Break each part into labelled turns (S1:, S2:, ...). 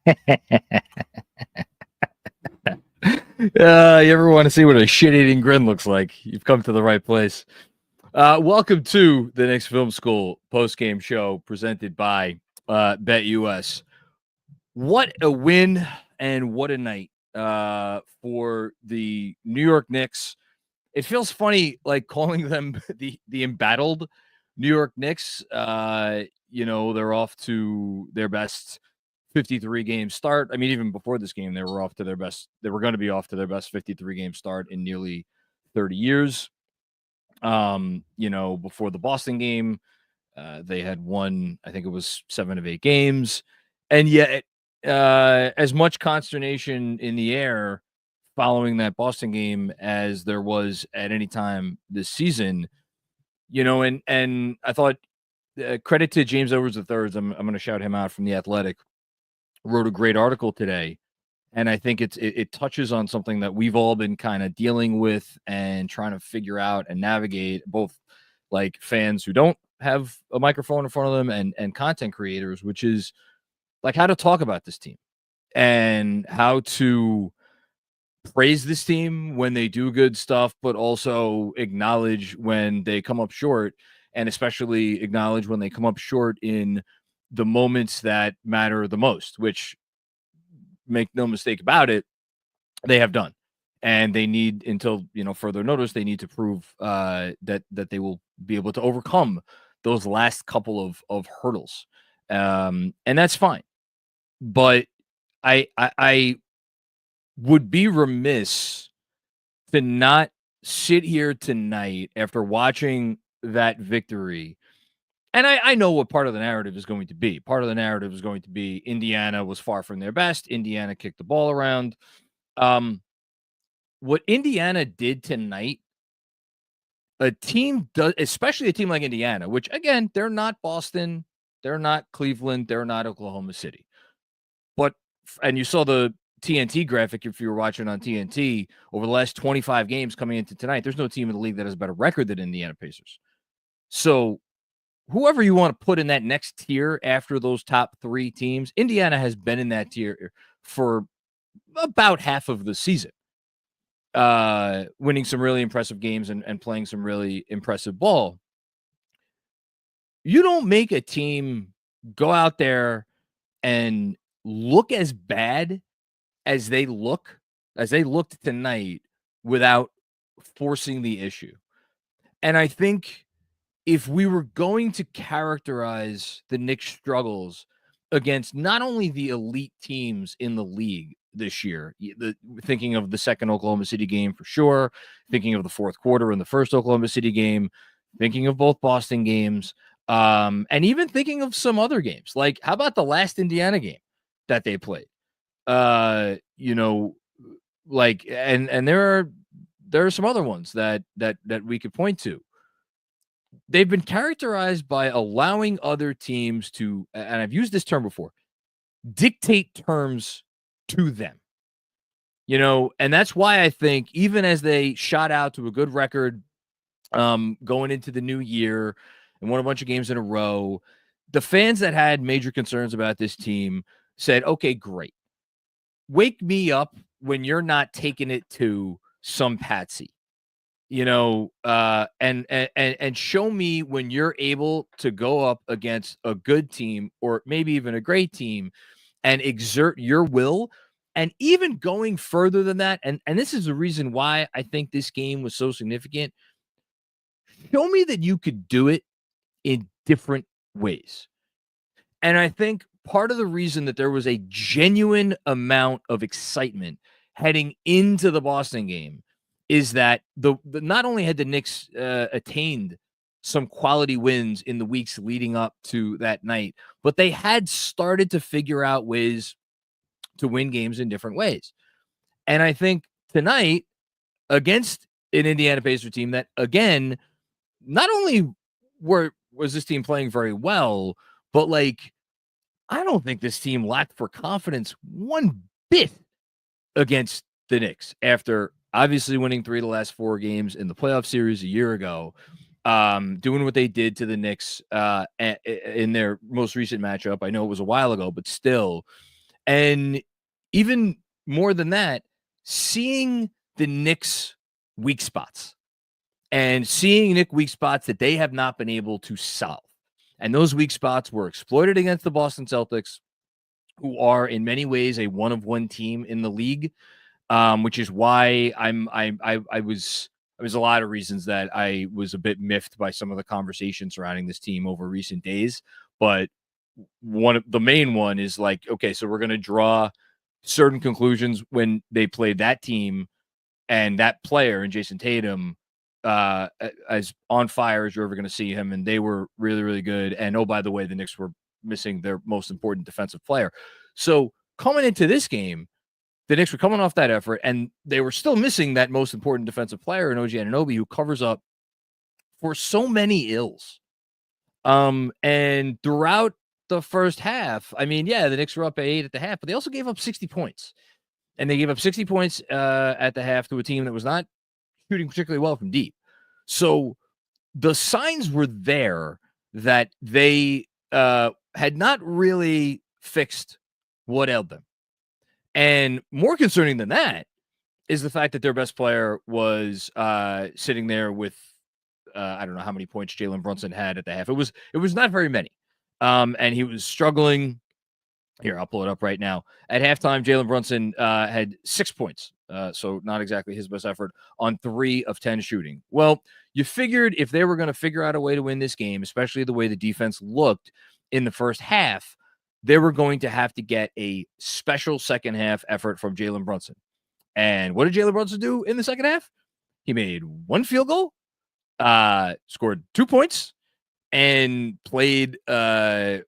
S1: You ever want to see what a shit-eating grin looks like? You've come to the right place. Welcome to the Knicks Film School Postgame Show presented by BetUS. What a win and what a night for the New York Knicks. It feels funny, like calling them the embattled New York Knicks. They're off to their best 53 game start. I mean, even before this game, they were off to their best. They were going to be off to their best 53 game start in nearly 30 years. Before the Boston game, they had won, I think it was 7 of 8 games. And yet, as much consternation in the air following that Boston game as there was at any time this season, and I thought credit to James Edwards III. I'm going to shout him out from The Athletic. Wrote a great article today, and I think it touches on something that we've all been kind of dealing with and trying to figure out and navigate, both like fans who don't have a microphone in front of them and content creators, which is like how to talk about this team and how to praise this team when they do good stuff, but also acknowledge when they come up short, and especially acknowledge when they come up short in the moments that matter the most, which, make no mistake about it, they have done. And they need, until further notice, they need to prove that they will be able to overcome those last couple of hurdles. And that's fine. But I would be remiss to not sit here tonight after watching that victory. And I know what part of the narrative is going to be. Part of the narrative is going to be Indiana was far from their best. Indiana kicked the ball around. What Indiana did tonight, a team does, especially a team like Indiana, which, again, they're not Boston, they're not Cleveland, they're not Oklahoma City. And you saw the TNT graphic if you were watching on TNT over the last 25 games coming into tonight. There's no team in the league that has a better record than Indiana Pacers. So whoever you want to put in that next tier after those top 3 teams, Indiana has been in that tier for about half of the season, winning some really impressive games and playing some really impressive ball. You don't make a team go out there and look as bad as they looked tonight without forcing the issue. And I think if we were going to characterize the Knicks' struggles against not only the elite teams in the league this year, thinking of the second Oklahoma City game for sure, thinking of the fourth quarter in the first Oklahoma City game, thinking of both Boston games, and even thinking of some other games. Like, how about the last Indiana game that they played? And there are some other ones that we could point to. They've been characterized by allowing other teams to, and I've used this term before, dictate terms to them. And that's why I think even as they shot out to a good record going into the new year and won a bunch of games in a row, the fans that had major concerns about this team said, okay, great. Wake me up when you're not taking it to some patsy, and show me when you're able to go up against a good team or maybe even a great team and exert your will. And even going further than that, and this is the reason why I think this game was so significant, show me that you could do it in different ways. And I think part of the reason that there was a genuine amount of excitement heading into the Boston game is that the not only had the Knicks attained some quality wins in the weeks leading up to that night, but they had started to figure out ways to win games in different ways. And I think tonight, against an Indiana Pacers team that, again, not only was this team playing very well, but I don't think this team lacked for confidence one bit against the Knicks after obviously winning 3 of the last 4 games in the playoff series a year ago, doing what they did to the Knicks in their most recent matchup. I know it was a while ago, but still. And even more than that, seeing the Knicks' weak spots and seeing Nick weak spots that they have not been able to solve. And those weak spots were exploited against the Boston Celtics, who are in many ways a one-of-one team in the league, which is why I was a lot of reasons that I was a bit miffed by some of the conversation surrounding this team over recent days. But the main one is like, okay, so we're going to draw certain conclusions when they played that team and that player and Jason Tatum as on fire as you're ever going to see him. And they were really, really good. And oh, by the way, the Knicks were missing their most important defensive player. So coming into this game, the Knicks were coming off that effort, and they were still missing that most important defensive player in OG Anunoby, who covers up for so many ills. And throughout the first half, I mean, yeah, the Knicks were up at 8 at the half, but they also gave up 60 points. And they gave up 60 points at the half to a team that was not shooting particularly well from deep. So the signs were there that they had not really fixed what ailed them. And more concerning than that is the fact that their best player was sitting there with I don't know how many points Jalen Brunson had at the half. It was not very many. And he was struggling. Here, I'll pull it up right now. At halftime, Jalen Brunson had 6 points. So not exactly his best effort on 3 of 10 shooting. Well, you figured if they were going to figure out a way to win this game, especially the way the defense looked in the first half, they were going to have to get a special second half effort from Jalen Brunson. And what did Jalen Brunson do in the second half? He made 1 field goal, scored 2 points, and played a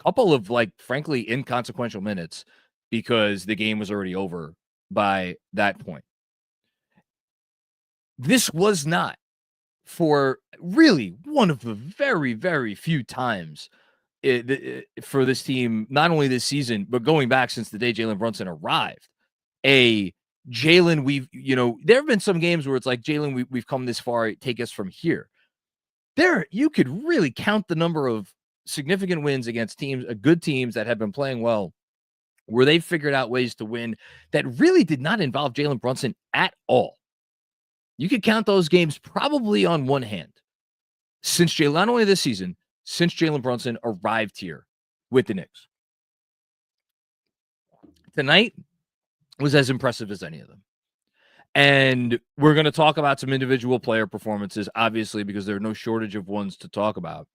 S1: couple of, like, frankly, inconsequential minutes because the game was already over by that point. This was not, for really one of the very, very few times for this team, not only this season, but going back since the day Jalen Brunson arrived, a Jalen, there have been some games where it's like, Jalen, we've come this far, take us from here. There, you could really count the number of significant wins against teams, good teams that have been playing well, where they've figured out ways to win that really did not involve Jalen Brunson at all. You could count those games probably on one hand. Since not only this season, since Jalen Brunson arrived here with the Knicks. Tonight was as impressive as any of them. And we're going to talk about some individual player performances, obviously, because there are no shortage of ones to talk about.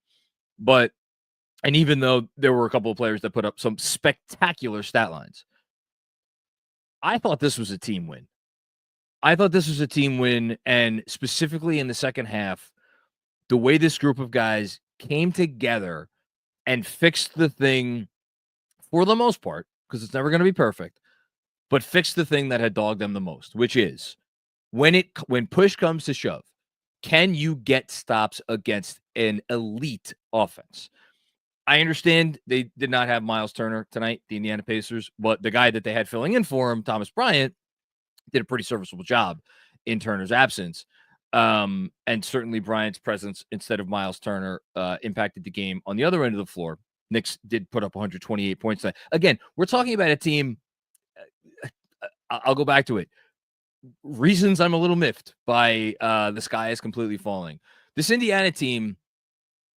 S1: And even though there were a couple of players that put up some spectacular stat lines, I thought this was a team win. And specifically in the second half, the way this group of guys came together and fixed the thing for the most part, because it's never going to be perfect, but fixed the thing that had dogged them the most, which is when push comes to shove, can you get stops against an elite offense? I understand they did not have Miles Turner tonight, the Indiana Pacers, but the guy that they had filling in for him, Thomas Bryant, did a pretty serviceable job in Turner's absence. And certainly Bryant's presence instead of Miles Turner impacted the game on the other end of the floor. Knicks did put up 128 points. Again, we're talking about a team. I'll go back to it. Reasons I'm a little miffed by the sky is completely falling. This Indiana team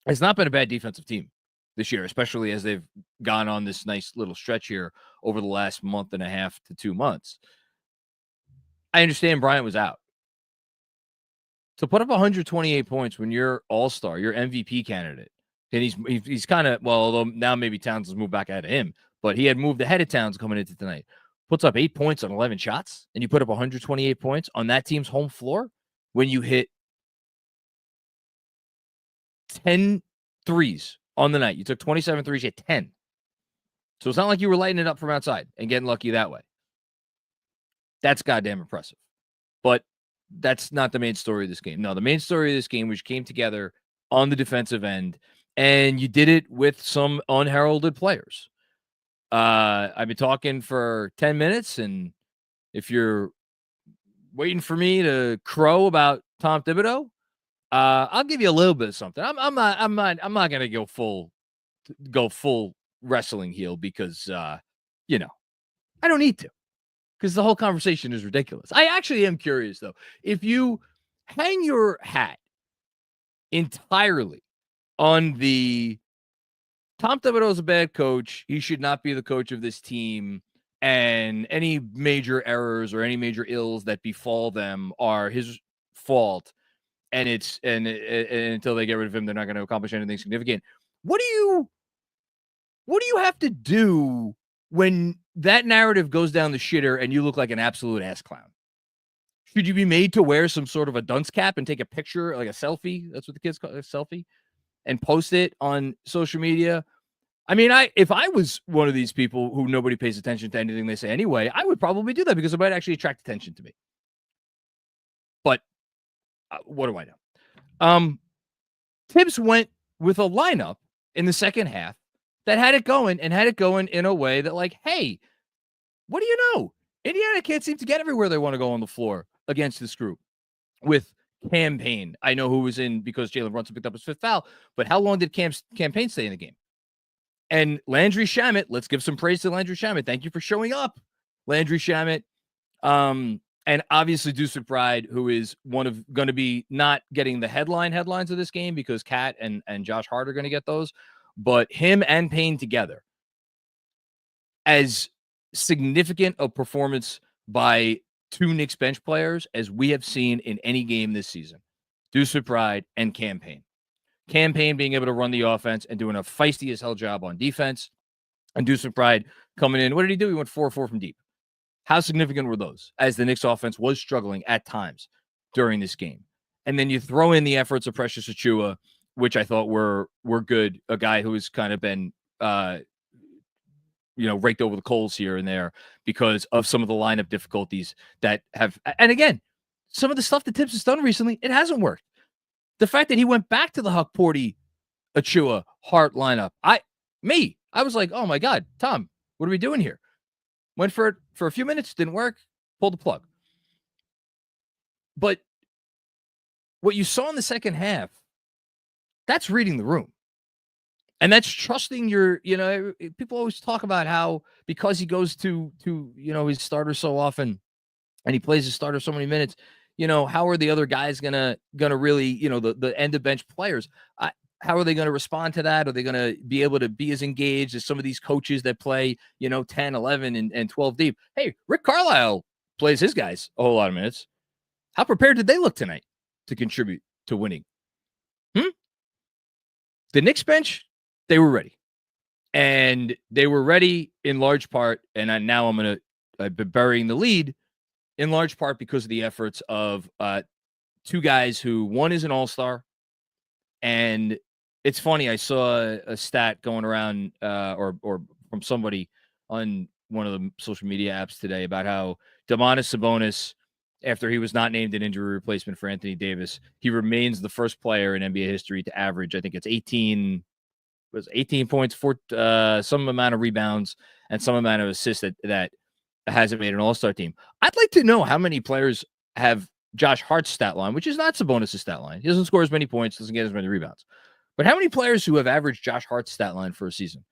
S1: has not been a bad defensive team this year, especially as they've gone on this nice little stretch here over the last month and a half to 2 months. I understand Bryant was out. To put up 128 points when you're all-star, you're MVP candidate, and he's kind of, well, although now maybe Towns has moved back ahead of him, but he had moved ahead of Towns coming into tonight. Puts up 8 points on 11 shots, and you put up 128 points on that team's home floor when you hit 10 threes on the night. You took 27 threes, you had 10. So it's not like you were lighting it up from outside and getting lucky that way. That's goddamn impressive. But that's not the main story of this game. No, the main story of this game was you came together on the defensive end, and you did it with some unheralded players. I've been talking for 10 minutes, and if you're waiting for me to crow about Tom Thibodeau, I'll give you a little bit of something. I'm not gonna go full wrestling heel because I don't need to, because the whole conversation is ridiculous. I actually am curious, though. If you hang your hat entirely on the Tom Thibodeau is a bad coach, he should not be the coach of this team, and any major errors or any major ills that befall them are his fault, and until they get rid of him, they're not going to accomplish anything significant. What do you have to do when that narrative goes down the shitter and you look like an absolute ass clown? Should you be made to wear some sort of a dunce cap and take a picture, like a selfie? That's what the kids call it, a selfie, and post it on social media? I mean, if I was one of these people who nobody pays attention to anything they say anyway, I would probably do that because it might actually attract attention to me. But what do I know? Tibbs went with a lineup in the second half that had it going in a way that, like, hey, what do you know? Indiana can't seem to get everywhere they want to go on the floor against this group with Cam Payne. I know who was in because Jalen Brunson picked up his fifth foul, but how long did Cam Payne stay in the game? And Landry Shamet, let's give some praise to Landry Shamet. Thank you for showing up, Landry Shamet. And obviously Deuce McBride, who is going to be not getting the headlines of this game because Kat and Josh Hart are going to get those. But him and Payne together, as significant a performance by two Knicks bench players as we have seen in any game this season. Deuce McBride and Cam Payne. Cam Payne being able to run the offense and doing a feisty as hell job on defense. And Deuce McBride coming in. What did he do? He went 4-4 from deep. How significant were those as the Knicks offense was struggling at times during this game? And then you throw in the efforts of Precious Achiuwa, which I thought were good. A guy who has kind of been, raked over the coals here and there because of some of the lineup difficulties that have. And again, some of the stuff that Tibbs has done recently, it hasn't worked. The fact that he went back to the Huck Porty, Achiuwa, Hart lineup, I was like, oh my God, Tom, what are we doing here? Went for it for a few minutes, didn't work, pulled the plug. But what you saw in the second half, that's reading the room. And that's trusting your, people always talk about how because he goes to his starter so often and he plays his starter so many minutes, how are the other guys gonna really, the end of bench players, how are they going to respond to that? Are they going to be able to be as engaged as some of these coaches that play, 10, 11, and 12 deep? Hey, Rick Carlisle plays his guys a whole lot of minutes. How prepared did they look tonight to contribute to winning? The Knicks bench, they were ready. And they were ready in large part, and I've been burying the lead, in large part because of the efforts of two guys who, one is an all-star, and it's funny, I saw a stat going around or from somebody on one of the social media apps today about how Domantas Sabonis, after he was not named an injury replacement for Anthony Davis, he remains the first player in NBA history to average, I think it's 18 points, some amount of rebounds, and some amount of assists that hasn't made an all-star team. I'd like to know how many players have Josh Hart's stat line, which is not Sabonis' stat line. He doesn't score as many points, doesn't get as many rebounds. But how many players who have averaged Josh Hart's stat line for a season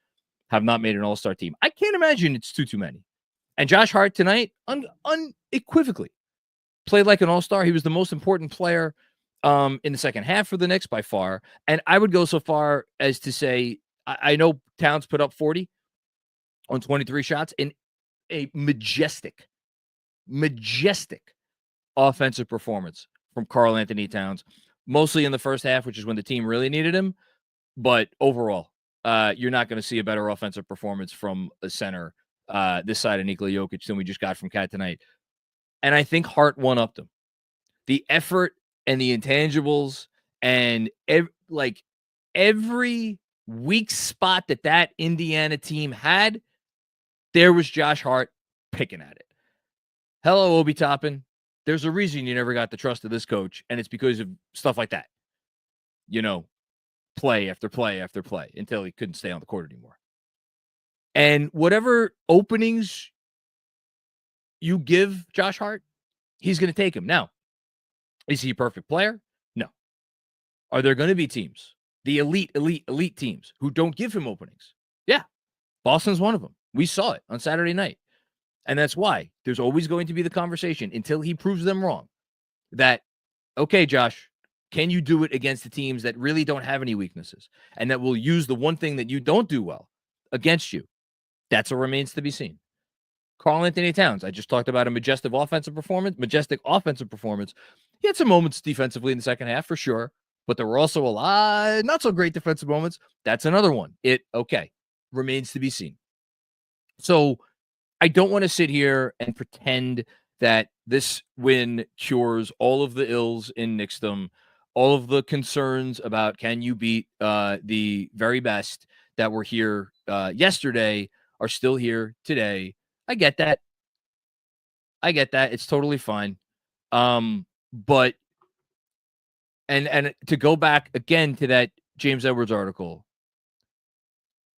S1: have not made an all-star team? I can't imagine it's too many. And Josh Hart tonight, unequivocally, played like an all-star. He was the most important player in the second half for the Knicks by far. And I would go so far as to say, I know Towns put up 40 on 23 shots in a majestic offensive performance from Karl Anthony Towns, mostly in the first half, which is when the team really needed him. But overall, you're not going to see a better offensive performance from a center this side of Nikola Jokic than we just got from Cat tonight. And I think Hart one-upped him. The effort and the intangibles and every weak spot that Indiana team had, there was Josh Hart picking at it. Hello, Obi Toppin. There's a reason you never got the trust of this coach, and it's because of stuff like that. Play after play after play until he couldn't stay on the court anymore. And whatever openings you give Josh Hart, he's going to take him. Now, is he a perfect player? No. Are there going to be teams, the elite teams, who don't give him openings? Yeah. Boston's one of them. We saw it on Saturday night. And that's why there's always going to be the conversation until he proves them wrong that, okay, Josh, can you do it against the teams that really don't have any weaknesses and that will use the one thing that you don't do well against you? That's what remains to be seen. Karl-Anthony Towns, I just talked about a majestic offensive performance. He had some moments defensively in the second half for sure, but there were also a lot not so great defensive moments. That's another one. Remains to be seen. So I don't want to sit here and pretend that this win cures all of the ills in Knicksdom, all of the concerns about can you beat the very best that were here yesterday are still here today. I get that. It's totally fine. But to go back again to that James Edwards article,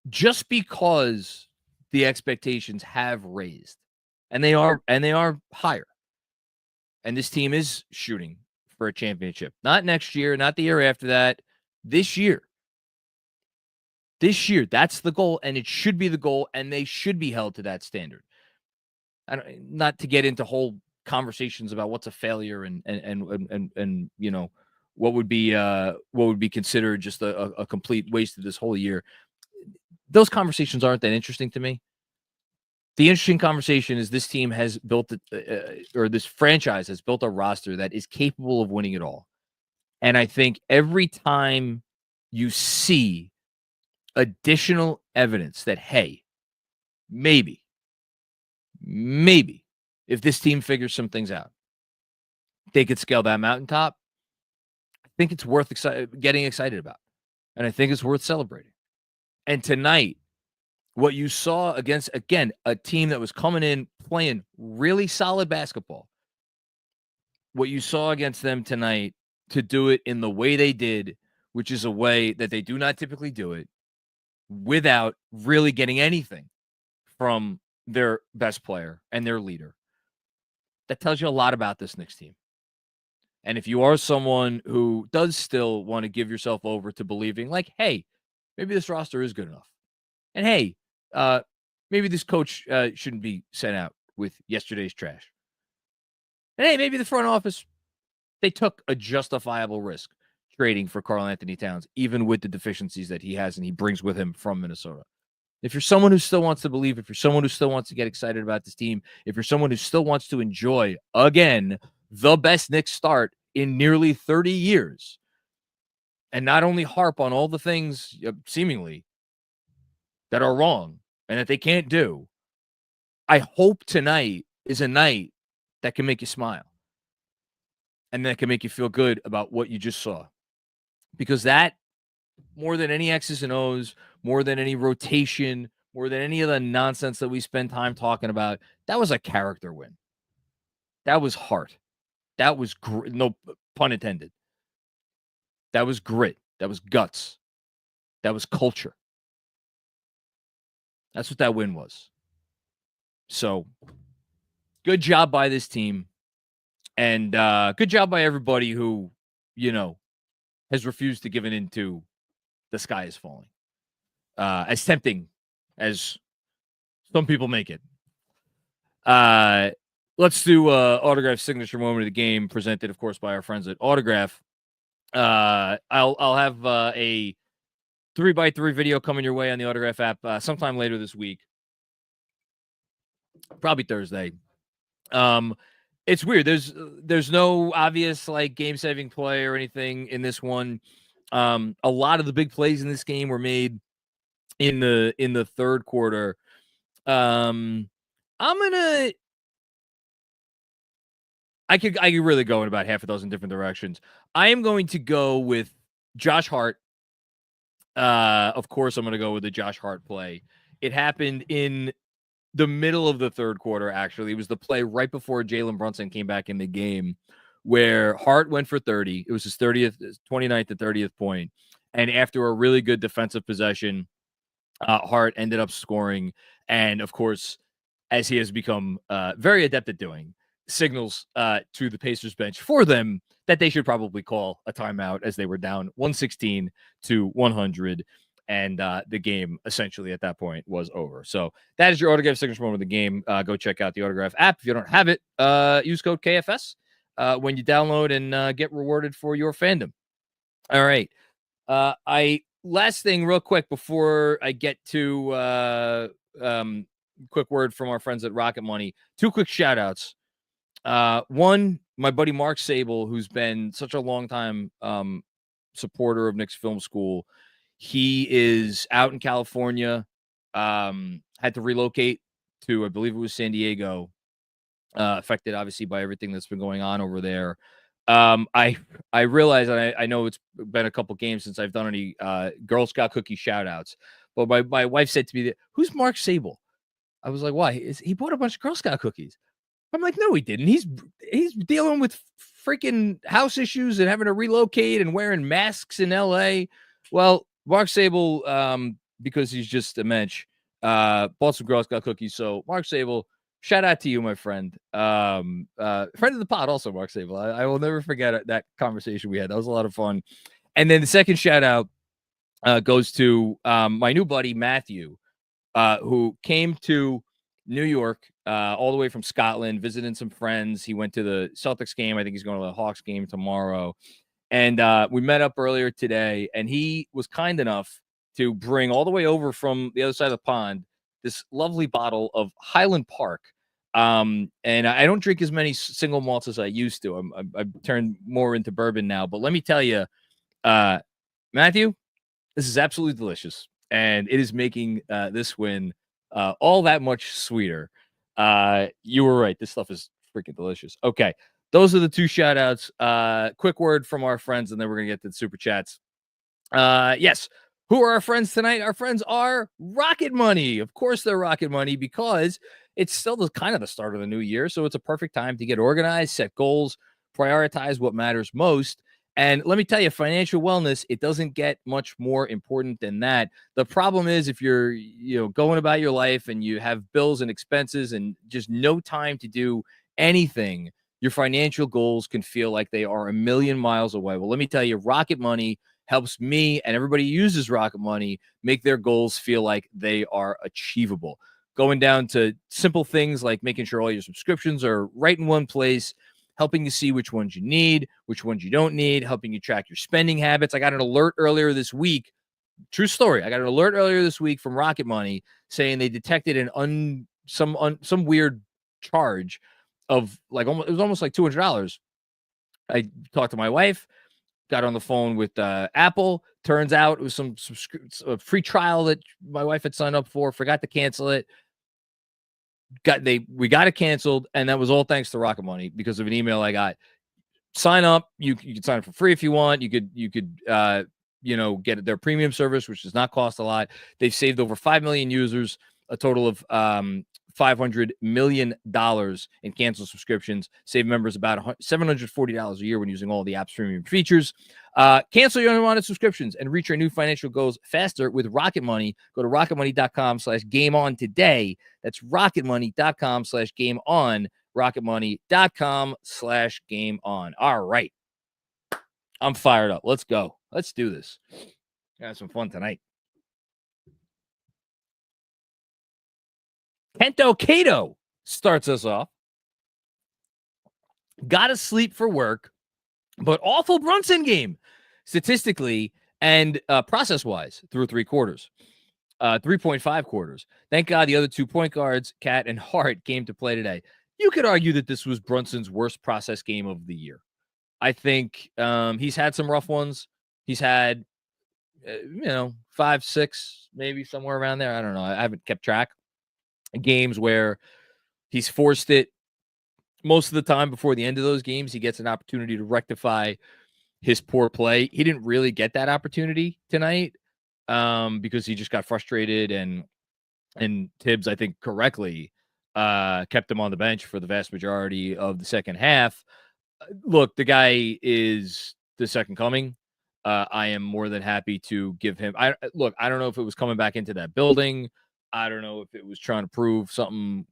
S1: just because the expectations have raised and they are higher, and this team is shooting for a championship, not next year, not the year after that, this year, that's the goal, and it should be the goal, and they should be held to that standard. Not to get into whole conversations about what's a failure and you know what would be considered just a complete waste of this whole year. Those conversations aren't that interesting to me. The interesting conversation is this team has built or this franchise has built a roster that is capable of winning it all. And I think every time you see additional evidence that, hey, maybe if this team figures some things out, they could scale that mountaintop. I think it's worth getting excited about. And I think it's worth celebrating. And tonight, what you saw against, again, a team that was coming in playing really solid basketball, what you saw against them tonight, to do it in the way they did, which is a way that they do not typically do it, without really getting anything from their best player and their leader, that tells you a lot about this Knicks team. And if you are someone who does still want to give yourself over to believing, like, hey, maybe this roster is good enough, and hey, maybe this coach shouldn't be sent out with yesterday's trash, and hey, maybe the front office, they took a justifiable risk trading for Karl-Anthony Towns, even with the deficiencies that he has and he brings with him from Minnesota. If you're someone who still wants to believe, if you're someone who still wants to get excited about this team, if you're someone who still wants to enjoy, again, the best Knicks start in nearly 30 years, and not only harp on all the things seemingly that are wrong and that they can't do, I hope tonight is a night that can make you smile and that can make you feel good about what you just saw. Because that, more than any X's and O's, more than any rotation, more than any of the nonsense that we spend time talking about, that was a character win. That was heart. That was no pun intended. That was grit. That was guts. That was culture. That's what that win was. So, good job by this team. And good job by everybody who, has refused to give it into the sky is falling. As tempting as some people make it. Let's do Autograph signature moment of the game, presented, of course, by our friends at Autograph. I'll have a 3x3 video coming your way on the Autograph app sometime later this week. Probably Thursday. It's weird. There's no obvious game-saving play or anything in this one. A lot of the big plays in this game were made in the third quarter. I could really go in about half a dozen different directions. I am going to go with Josh Hart. Of course, I'm going to go with the Josh Hart play. It happened in the middle of the third quarter, actually. It was the play right before Jalen Brunson came back in the game where Hart went for 30. It was his 29th to 30th point. And after a really good defensive possession, Hart ended up scoring. And, of course, as he has become very adept at doing, signals to the Pacers bench for them that they should probably call a timeout as they were down 116 to 100. and the game essentially at that point was over. So that is your autograph signature moment of the game. Go check out the Autograph app. If you don't have it, use code KFS when you download and get rewarded for your fandom. All right. Last thing real quick before I get to quick word from our friends at Rocket Money. 2 quick shout outs. One, my buddy Mark Sable, who's been such a long time supporter of Knicks Film School. He is out in California, had to relocate to, I believe it was San Diego, affected obviously by everything that's been going on over there. I realize, and I know it's been a couple games since I've done any Girl Scout cookie shout outs, but my wife said to me, who's Mark Sable? I was like, why? He bought a bunch of Girl Scout cookies. I'm like, no, he didn't. He's dealing with freaking house issues and having to relocate and wearing masks in LA. Well, Mark Sable, because he's just a mensch, bought some Girl Scout cookies. So Mark Sable, shout out to you, my friend. Friend of the pod also, Mark Sable. I will never forget that conversation we had. That was a lot of fun. And then the second shout out goes to my new buddy, Matthew, who came to New York all the way from Scotland, visiting some friends. He went to the Celtics game. I think he's going to the Hawks game tomorrow. And we met up earlier today, and he was kind enough to bring all the way over from the other side of the pond this lovely bottle of Highland Park. And I don't drink as many single malts as I used to. I've turned more into bourbon now. But let me tell you, Matthew, this is absolutely delicious. And it is making this win all that much sweeter. You were right. This stuff is freaking delicious. Okay. Those are the 2 shout outs. Quick word from our friends, and then we're going to get to the super chats. Yes. Who are our friends tonight? Our friends are Rocket Money. Of course, they're Rocket Money because it's still kind of the start of the new year. So it's a perfect time to get organized, set goals, prioritize what matters most. And let me tell you, financial wellness, it doesn't get much more important than that. The problem is if you're, going about your life and you have bills and expenses and just no time to do anything, your financial goals can feel like they are a million miles away. Well, let me tell you, Rocket Money helps me and everybody who uses Rocket Money make their goals feel like they are achievable. Going down to simple things like making sure all your subscriptions are right in one place, helping you see which ones you need, which ones you don't need, helping you track your spending habits. I got an alert earlier this week. True story. I got an alert earlier this week from Rocket Money saying they detected some weird charge of it was almost like $200. I talked to my wife, got on the phone with Apple. Turns out it was some free trial that my wife had signed up for, forgot to cancel it. We got it canceled, and that was all thanks to Rocket Money because of an email I got. Sign up. You could sign up for free if you want. You could get their premium service, which does not cost a lot. They've saved over 5 million users, a total of $500 million in canceled subscriptions, save members about $740 a year when using all the app's premium features. Cancel your unwanted subscriptions and reach your new financial goals faster with Rocket Money. Go to rocketmoney.com/gameon today. That's rocketmoney.com/gameon. rocketmoney.com/gameon. All right. I'm fired up. Let's go. Let's do this. Have some fun tonight. Kento Cato starts us off. Gotta sleep for work, but awful Brunson game statistically and process-wise through 3 quarters. 3.5 quarters. Thank God the other 2 point guards, Cat and Hart, came to play today. You could argue that this was Brunson's worst process game of the year. I think he's had some rough ones. He's had, 5, 6, maybe somewhere around there. I don't know. I haven't kept track. Games where he's forced it most of the time. Before the end of those games, he gets an opportunity to rectify his poor play. He didn't really get that opportunity tonight because he just got frustrated, and Tibbs, I think correctly, kept him on the bench for the vast majority of the second half. Look, the guy is the second coming. I am more than happy to give him. I don't know if it was coming back into that building. I don't know if it was trying to prove something,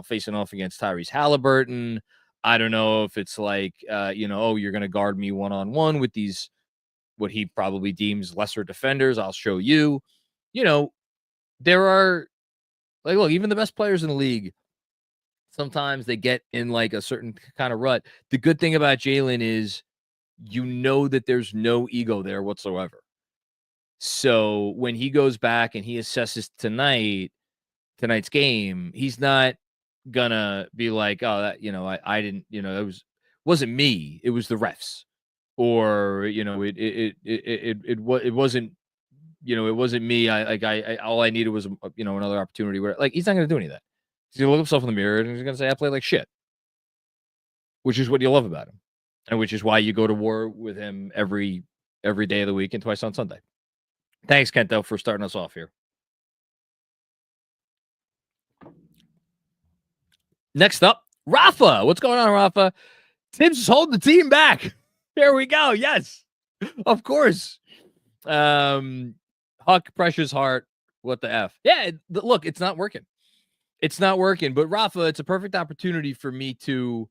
S1: facing off against Tyrese Halliburton. I don't know if it's like, you're going to guard me one-on-one with these, what he probably deems lesser defenders. I'll show you. there are look, even the best players in the league, sometimes they get in like a certain kind of rut. The good thing about Jalen is that there's no ego there whatsoever. So when he goes back and he assesses tonight's game, he's not gonna be like, oh, that, I didn't, it wasn't me, it was the refs, or it wasn't, it wasn't me. I all I needed was another opportunity. Where he's not gonna do any of that. He's gonna look himself in the mirror and he's gonna say, I play like shit, which is what you love about him, and which is why you go to war with him every day of the week and twice on Sunday. Thanks, Kento, for starting us off here. Next up, Rafa. What's going on, Rafa? Tibbs is holding the team back. There we go. Yes, of course. Huck pressures Hart. What the F? Yeah, look, it's not working. It's not working. But Rafa, it's a perfect opportunity for me to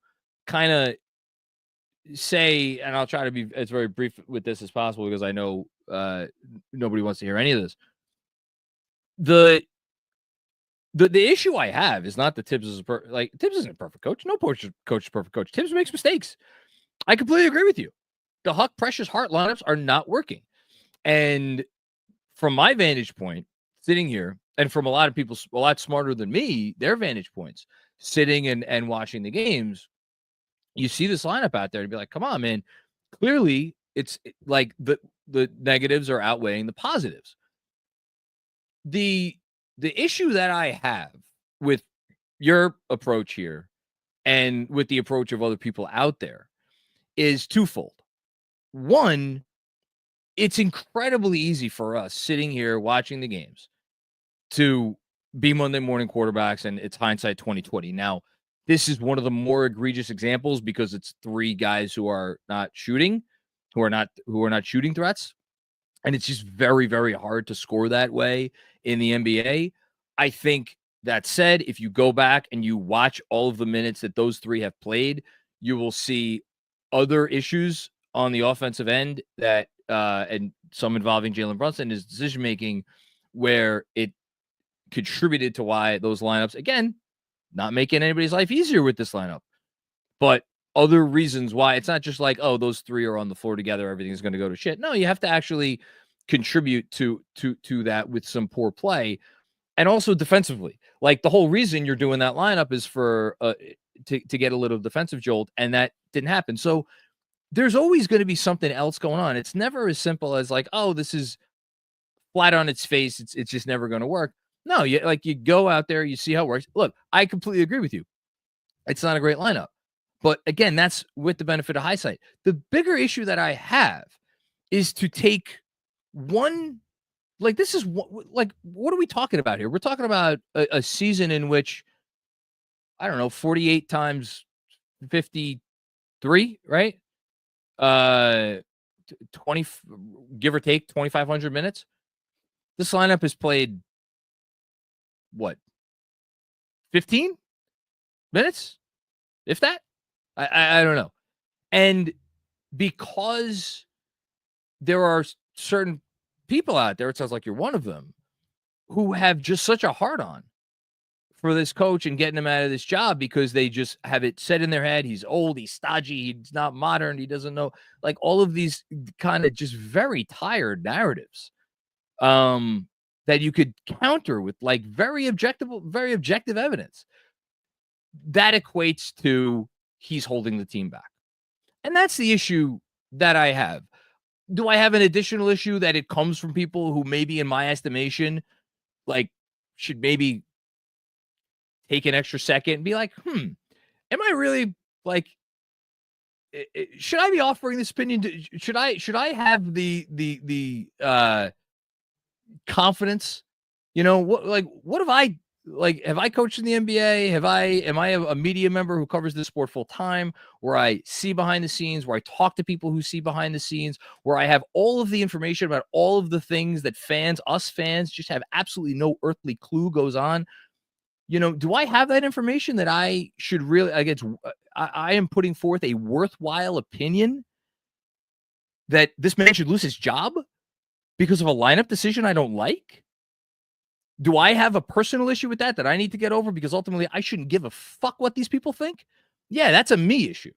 S1: kind of say, and I'll try to be as very brief with this as possible because I know nobody wants to hear any of this. The issue I have is not that Tibbs is Tibbs isn't a perfect coach. No coach is a perfect coach. Tibbs makes mistakes. I completely agree with you. The Huck Precious Hart lineups are not working. And from my vantage point, sitting here, and from a lot of people a lot smarter than me, their vantage points, sitting and watching the games, you see this lineup out there and be like, come on, man. Clearly, it's like the negatives are outweighing the positives. The issue that I have with your approach here and with the approach of other people out there is twofold. One, it's incredibly easy for us sitting here watching the games to be Monday morning quarterbacks, and it's hindsight 2020. Now, this is one of the more egregious examples because it's three guys who are not shooting, who are not shooting threats. And it's just very, very hard to score that way in the NBA. I think that said, if you go back and you watch all of the minutes that those three have played, you will see other issues on the offensive end that and some involving Jalen Brunson, his decision-making, where it contributed to why those lineups, again, not making anybody's life easier with this lineup, but other reasons why it's not just like, oh, those three are on the floor together, everything's going to go to shit. No, you have to actually contribute to that with some poor play. And also defensively, like the whole reason you're doing that lineup is for to get a little defensive jolt, and that didn't happen. So there's always going to be something else going on. It's never as simple as like, oh, this is flat on its face. It's just never going to work. No, you go out there, you see how it works. Look, I completely agree with you. It's not a great lineup. But again, that's with the benefit of hindsight. The bigger issue that I have is to take one, like this is what are we talking about here? We're talking about a season in which, I don't know, 48 times 53, right? 20, give or take 2,500 minutes. This lineup has played what? 15 minutes? If that? I don't know. And because there are certain people out there, it sounds like you're one of them, who have just such a hard on for this coach and getting him out of this job because they just have it set in their head. He's old, he's stodgy, he's not modern, he doesn't know, like all of these kind of just very tired narratives that you could counter with like very objective evidence. That equates to he's holding the team back. And that's the issue that I have. Do I have an additional issue that it comes from people who maybe, in my estimation, like should maybe take an extra second and be like, am I really like, should I be offering this opinion? Should I have the confidence? What have I, have I coached in the NBA? Am I a media member who covers this sport full time, where I see behind the scenes, where I talk to people who see behind the scenes, where I have all of the information about all of the things that us fans just have absolutely no earthly clue goes on? Do I have that information that I should really, I am putting forth a worthwhile opinion that this man should lose his job because of a lineup decision I don't like? Do I have a personal issue with that I need to get over because ultimately I shouldn't give a fuck what these people think? Yeah, that's a me issue.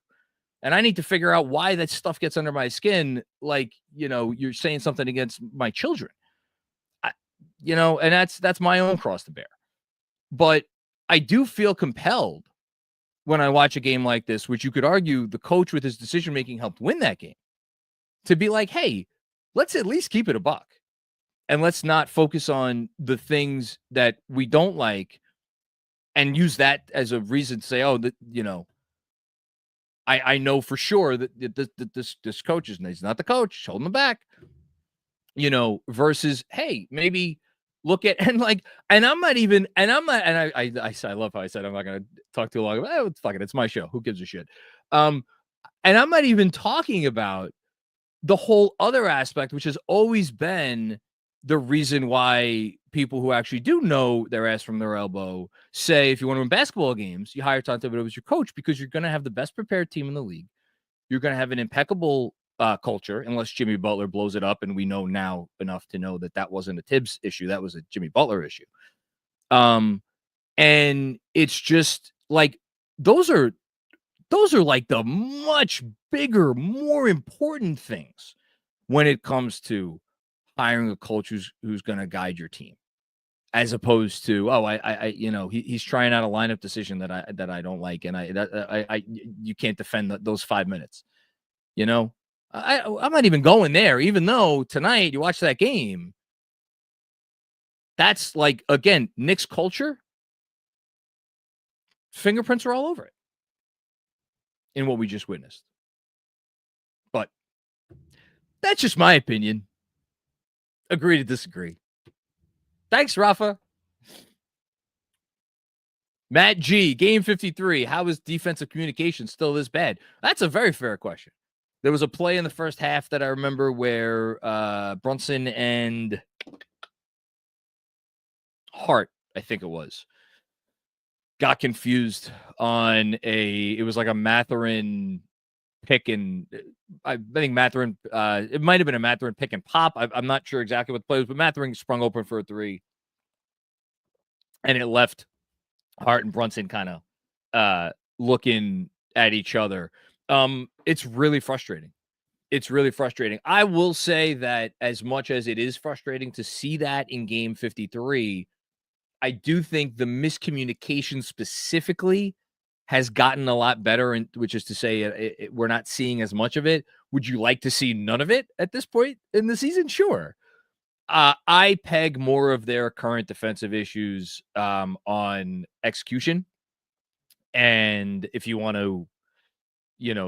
S1: And I need to figure out why that stuff gets under my skin. Like, you're saying something against my children, and that's my own cross to bear. But I do feel compelled when I watch a game like this, which you could argue the coach with his decision-making helped win that game, to be like, hey, let's at least keep it a buck. And let's not focus on the things that we don't like and use that as a reason to say, oh, I know for sure that this coach he's not the coach, holding him back, versus, hey, maybe look at, and I'm not, and I love how I said, I'm not going to talk too long about it. Fuck it. It's my show. Who gives a shit? And I'm not even talking about the whole other aspect, which has always been the reason why people who actually do know their ass from their elbow say, if you want to win basketball games, you hire Tom Thibodeau as your coach, because you're going to have the best prepared team in the league. You're going to have an impeccable culture, unless Jimmy Butler blows it up. And we know now enough to know that wasn't a Tibbs issue. That was a Jimmy Butler issue. And it's just like, those are like the much bigger, more important things when it comes to hiring a coach who's going to guide your team, as opposed to, he's trying out a lineup decision that I don't like, and you can't defend those 5 minutes. I'm not even going there, even though tonight you watch that game. That's like, again, Knicks culture. Fingerprints are all over it in what we just witnessed. But that's just my opinion. Agree to disagree. Thanks, Rafa. Matt G, game 53. How is defensive communication still this bad? That's a very fair question. There was a play in the first half that I remember where Brunson and Hart, I think it was, got confused on it was like a Mathurin pick, and I think Mathurin, it might have been a Mathurin pick and pop. I'm not sure exactly what the play was, but Mathurin sprung open for a three, and it left Hart and Brunson kind of looking at each other. It's really frustrating. It's really frustrating. I will say that as much as it is frustrating to see that in game 53, I do think the miscommunication specifically has gotten a lot better, and which is to say we're not seeing as much of it. Would you like to see none of it at this point in the season? Sure. I peg more of their current defensive issues on execution. And if you want to,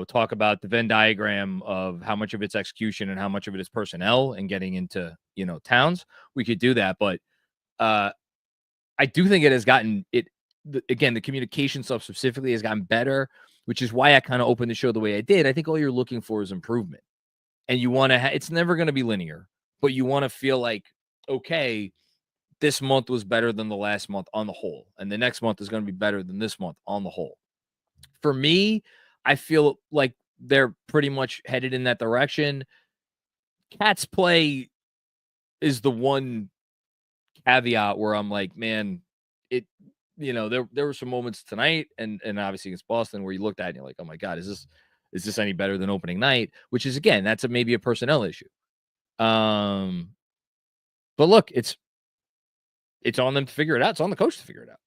S1: talk about the Venn diagram of how much of it's execution and how much of it is personnel and getting into, Towns, we could do that. But I do think it has gotten again, the communication stuff specifically has gotten better, which is why I kind of opened the show the way I did. I think all you're looking for is improvement, and you want to, it's never going to be linear, but you want to feel like, okay, this month was better than the last month on the whole, and the next month is going to be better than this month on the whole. For me, I feel like they're pretty much headed in that direction. Cat's play is the one caveat where I'm like, man, there were some moments tonight and obviously against Boston where you looked at it and you're like, oh my God, is this any better than opening night? Which is, again, that's maybe a personnel issue. But look, it's on them to figure it out. It's on the coach to figure it out.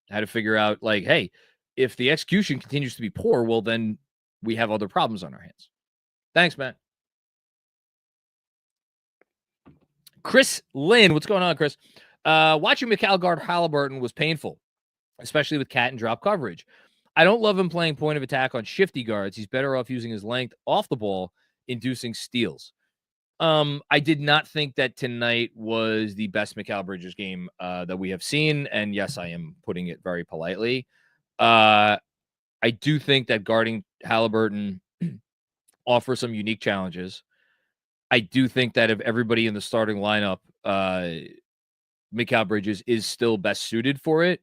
S1: How to figure out, like, hey, if the execution continues to be poor, well, then we have other problems on our hands. Thanks, Matt. Chris Lynn, what's going on, Chris? Watching Mikal guard Halliburton was painful, especially with cat and drop coverage. I don't love him playing point of attack on shifty guards. He's better off using his length off the ball, inducing steals. I did not think that tonight was the best Mikal Bridges game that we have seen. And yes, I am putting it very politely. I do think that guarding Halliburton offers some unique challenges. I do think that of everybody in the starting lineup, Mikal Bridges is still best suited for it.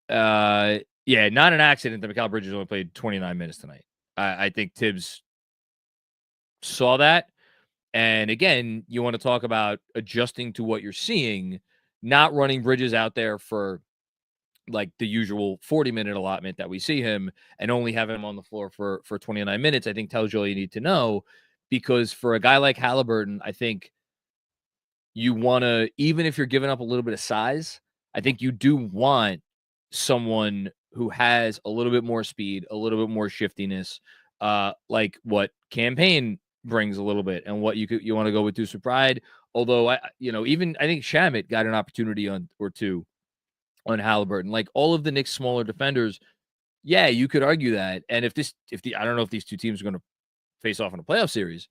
S1: Yeah, not an accident that Mikal Bridges only played 29 minutes tonight. I think Tibbs saw that. And again, you want to talk about adjusting to what you're seeing. not running Bridges out there for like the usual 40-minute allotment that we see him and only having him on the floor for 29 minutes, I think tells you all you need to know. Because for a guy like Halliburton, I think you want to, even if you're giving up a little bit of size, I think you do want someone who has a little bit more speed, a little bit more shiftiness, like what Campaign brings a little bit, and what you want to go with Deuce Pride. Although I think Shamet got an opportunity or two on Halliburton. Like all of the Knicks' smaller defenders, yeah, you could argue that. And I don't know if these two teams are going to face off in a playoff series,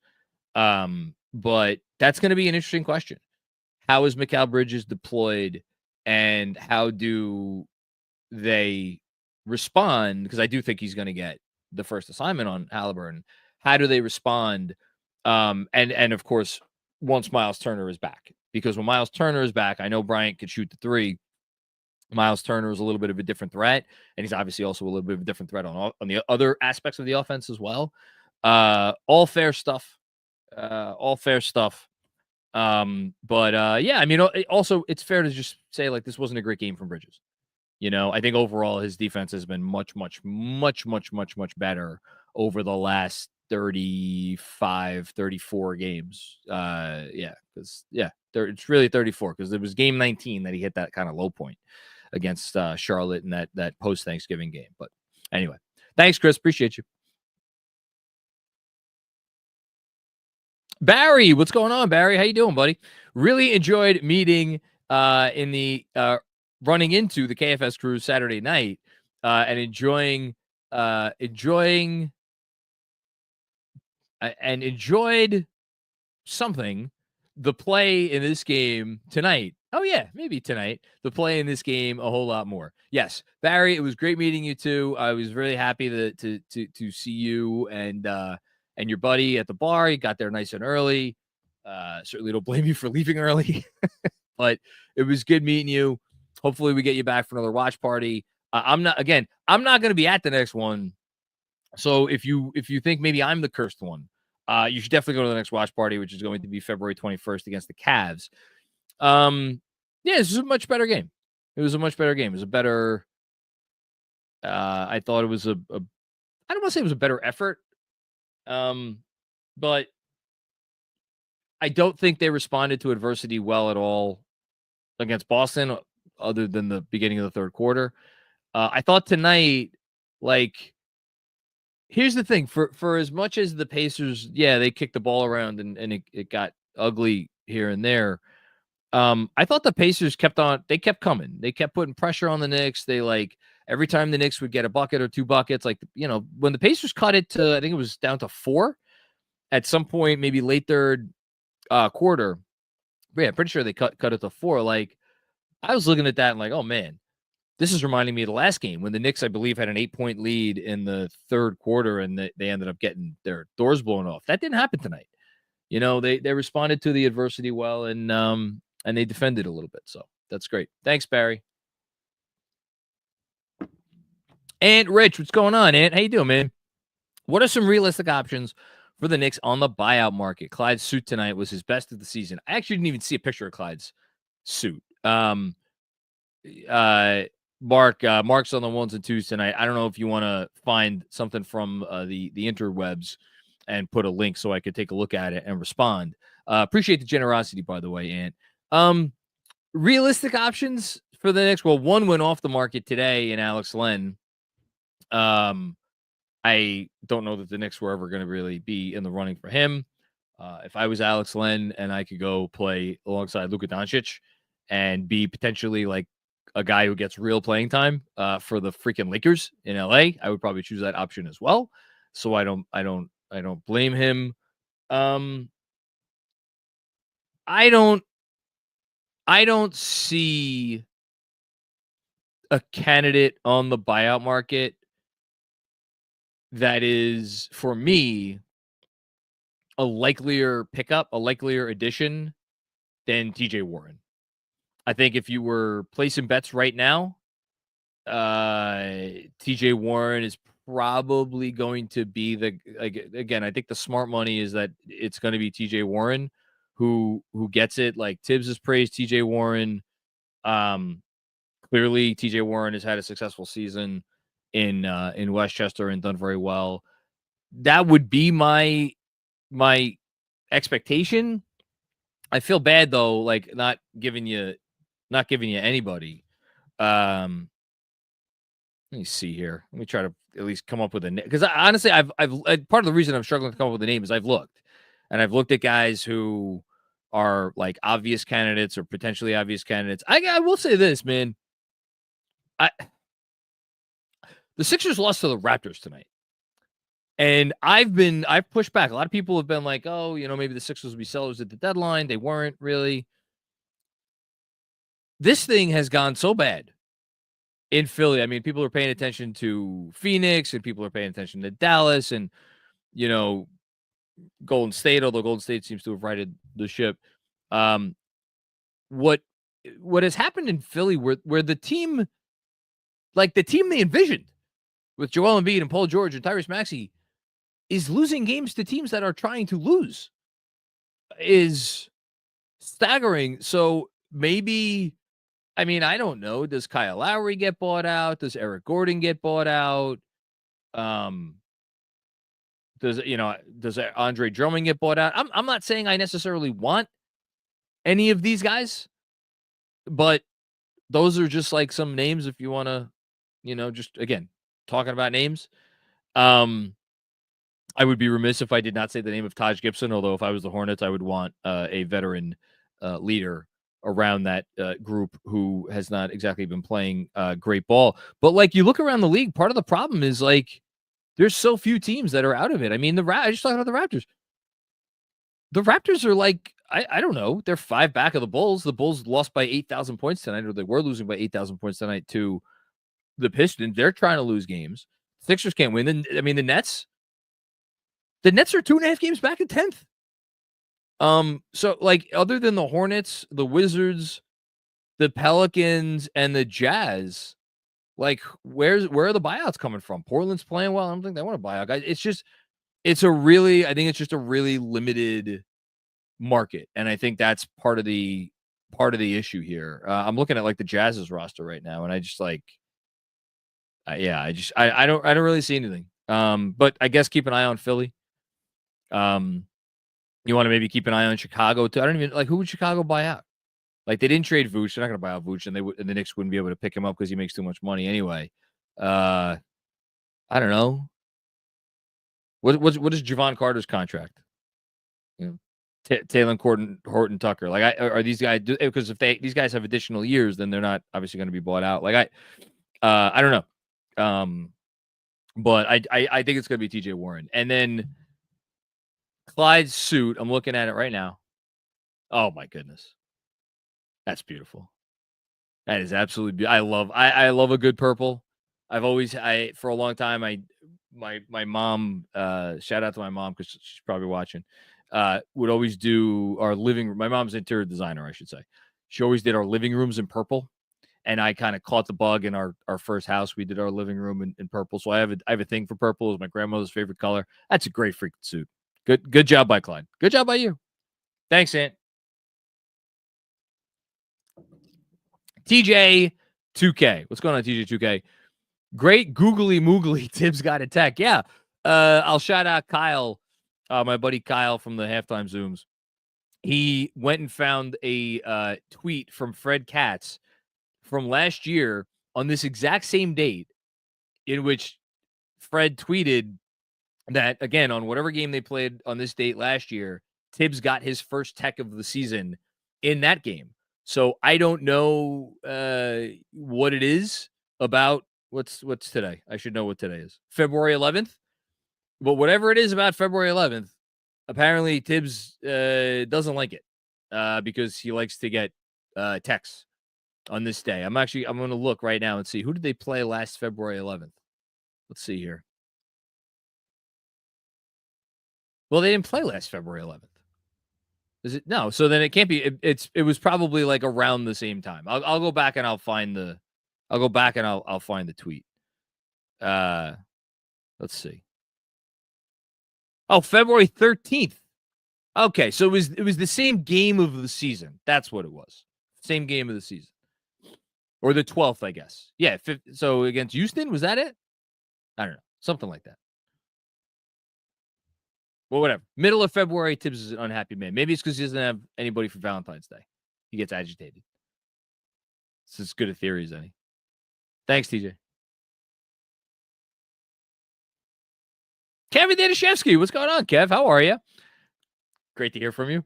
S1: but that's going to be an interesting question. How is Mikal Bridges deployed, and how do they respond? Because I do think he's going to get the first assignment on Halliburton. How do they respond? And of course, once Miles Turner is back, because when Miles Turner is back, I know Bryant could shoot the three. Miles Turner is a little bit of a different threat, and he's obviously also a little bit of a different threat on the other aspects of the offense as well. All fair stuff. All fair stuff. Yeah, I mean, also it's fair to just say like this wasn't a great game from Bridges. I think overall his defense has been much, much, much, much, much, much better over the last 35, 34 games. It's really 34 because it was game 19 that he hit that kind of low point against Charlotte in that post-Thanksgiving game. But anyway, thanks, Chris. Appreciate you. Barry, what's going on, Barry? How you doing, buddy? Really enjoyed meeting in the running into the KFS crew Saturday night and enjoyed something, the play in this game tonight. Oh yeah, maybe tonight. The play in this game a whole lot more. Yes, Barry, it was great meeting you too. I was really happy to see you and your buddy at the bar. You got there nice and early. Certainly don't blame you for leaving early, but it was good meeting you. Hopefully we get you back for another watch party. I'm not going to be at the next one. So if you think maybe I'm the cursed one, you should definitely go to the next watch party, which is going to be February 21st against the Cavs. Yeah, this was a much better game. It was a much better game. It was a better, I thought it was I don't want to say it was a better effort. But I don't think they responded to adversity well at all against Boston, other than the beginning of the third quarter. I thought tonight, like, here's the thing, for as much as the Pacers, yeah, they kicked the ball around and it got ugly here and there. I thought the Pacers kept coming. They kept putting pressure on the Knicks. They every time the Knicks would get a bucket or two buckets, when the Pacers cut it to, I think it was down to 4 at some point, maybe late third quarter. But yeah, pretty sure they cut it to 4. I was looking at that and oh man, this is reminding me of the last game when the Knicks, I believe, had an 8-point lead in the third quarter and they ended up getting their doors blown off. That didn't happen tonight. They responded to the adversity well and they defended a little bit. So that's great. Thanks, Barry. And Rich, what's going on, Ant? How you doing, man? What are some realistic options for the Knicks on the buyout market? Clyde's suit tonight was his best of the season. I actually didn't even see a picture of Clyde's suit. Mark's on the ones and twos tonight. I don't know if you want to find something from the interwebs and put a link so I could take a look at it and respond. Appreciate the generosity, by the way, Ant. Realistic options for the Knicks. Well, one went off the market today in Alex Len. I don't know that the Knicks were ever going to really be in the running for him. If I was Alex Len and I could go play alongside Luka Doncic and be potentially a guy who gets real playing time for the freaking Lakers in LA, I would probably choose that option as well. So I don't blame him. I don't see a candidate on the buyout market that is, for me, a likelier pickup, a likelier addition than TJ Warren. I think if you were placing bets right now, TJ Warren is probably going to be again, I think the smart money is that it's going to be TJ Warren who gets it. Tibbs has praised TJ Warren. Clearly, TJ Warren has had a successful season in Westchester and done very well. That would be my expectation. I feel bad though, like not giving you anybody. Let me see here. Let me try to at least come up with a name, because honestly, I've part of the reason I'm struggling to come up with a name is I've looked at guys who are like obvious candidates or potentially obvious candidates. I will say this, man. The Sixers lost to the Raptors tonight. And I've pushed back. A lot of people have been like, oh, maybe the Sixers will be sellers at the deadline. They weren't really. This thing has gone so bad in Philly. I mean, people are paying attention to Phoenix and people are paying attention to Dallas and, Golden State, although Golden State seems to have righted the ship. What has happened in Philly where the team they envisioned with Joel Embiid and Paul George and Tyrese Maxey is losing games to teams that are trying to lose is staggering. So maybe, I mean, I don't know. Does Kyle Lowry get bought out? Does Eric Gordon get bought out? Does Andre Drummond get bought out? I'm not saying I necessarily want any of these guys, but those are just like some names if you want to, just again, talking about names. I would be remiss if I did not say the name of Taj Gibson, although if I was the Hornets, I would want a veteran leader around that group who has not exactly been playing great ball. But like you look around the league, part of the problem is like there's so few teams that are out of it. I mean, I just talking about the Raptors. The Raptors are like, I don't know, they're 5 back of the Bulls. The Bulls lost by 8,000 points tonight, or they were losing by 8,000 points tonight to the Pistons. They're trying to lose games. Sixers can't win. I mean, the Nets are 2.5 games back in 10th. So like other than the Hornets, the Wizards, the Pelicans, and the Jazz, like where are the buyouts coming from? Portland's playing well. I don't think they want to buy out guys. I think it's just a really limited market. And I think that's part of the issue here. I'm looking at like the Jazz's roster right now, and I just like, I don't really see anything. But I guess keep an eye on Philly. You want to maybe keep an eye on Chicago too. I don't even like who would Chicago buy out? Like they didn't trade Vooch. They're not going to buy out Vooch, and the Knicks wouldn't be able to pick him up because he makes too much money anyway. I don't know. What is Javon Carter's contract? Taylor Horton Tucker. Like, are these guys? Because if these guys have additional years, then they're not obviously going to be bought out. Like I don't know. But I think it's going to be TJ Warren, and then Clyde's suit. I'm looking at it right now. Oh my goodness, that's beautiful. That is absolutely beautiful. I love a good purple. For a long time my mom, shout out to my mom because she's probably watching, would always do our living room. My mom's interior designer, I should say. She always did our living rooms in purple. And I kind of caught the bug in our first house. We did our living room in purple. So I have a thing for purple. It was my grandmother's favorite color. That's a great freaking suit. Good job by Clyde. Good job by you. Thanks, Ant. TJ 2K. What's going on, TJ 2K? Great googly moogly. Tibbs got a tech. Yeah. I'll shout out Kyle, my buddy Kyle from the Halftime Zooms. He went and found a tweet from Fred Katz from last year on this exact same date, in which Fred tweeted that, again, on whatever game they played on this date last year, Tibbs got his first tech of the season in that game. So I don't know what it is about. What's today? I should know what today is. February 11th. But whatever it is about February 11th, apparently Tibbs doesn't like it because he likes to get texts on this day. I'm going to look right now and see who did they play last February 11th. Let's see here. Well, they didn't play last February 11th. Is it? No. So then it can't be. It was probably like around the same time. I'll go back and I'll find the tweet. Let's see. Oh, February 13th. Okay, so it was the same game of the season. That's what it was. Same game of the season. or the 12th, I guess. Yeah. So against Houston, was that it? I don't know. Something like that. Well, whatever. Middle of February, Tibbs is an unhappy man. Maybe it's because he doesn't have anybody for Valentine's Day. He gets agitated. It's as good a theory as any. Thanks, TJ. Kevin Danishevsky, what's going on, Kev? How are you? Great to hear from you.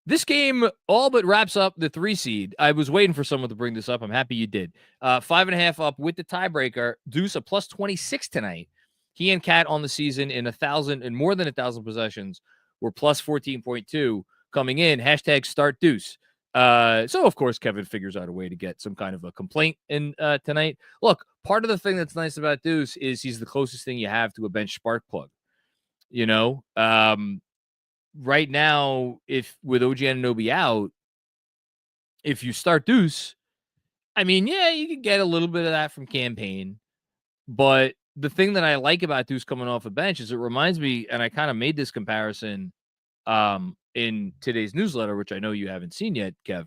S1: This game all but wraps up the 3 seed. I was waiting for someone to bring this up. I'm happy you did. 5.5 up with the tiebreaker. Deuce a plus 26 tonight. He and Cat on the season in 1,000 and more than 1,000 possessions were plus 14.2 coming in. Hashtag start Deuce. So of course Kevin figures out a way to get some kind of a complaint in tonight. Look, part of the thing that's nice about Deuce is he's the closest thing you have to a bench spark plug. You know, right now, if with OG Anunoby out, if you start Deuce, I mean, yeah, you can get a little bit of that from campaign. But the thing that I like about Deuce coming off a bench is it reminds me, and I kind of made this comparison in today's newsletter, which I know you haven't seen yet, Kev,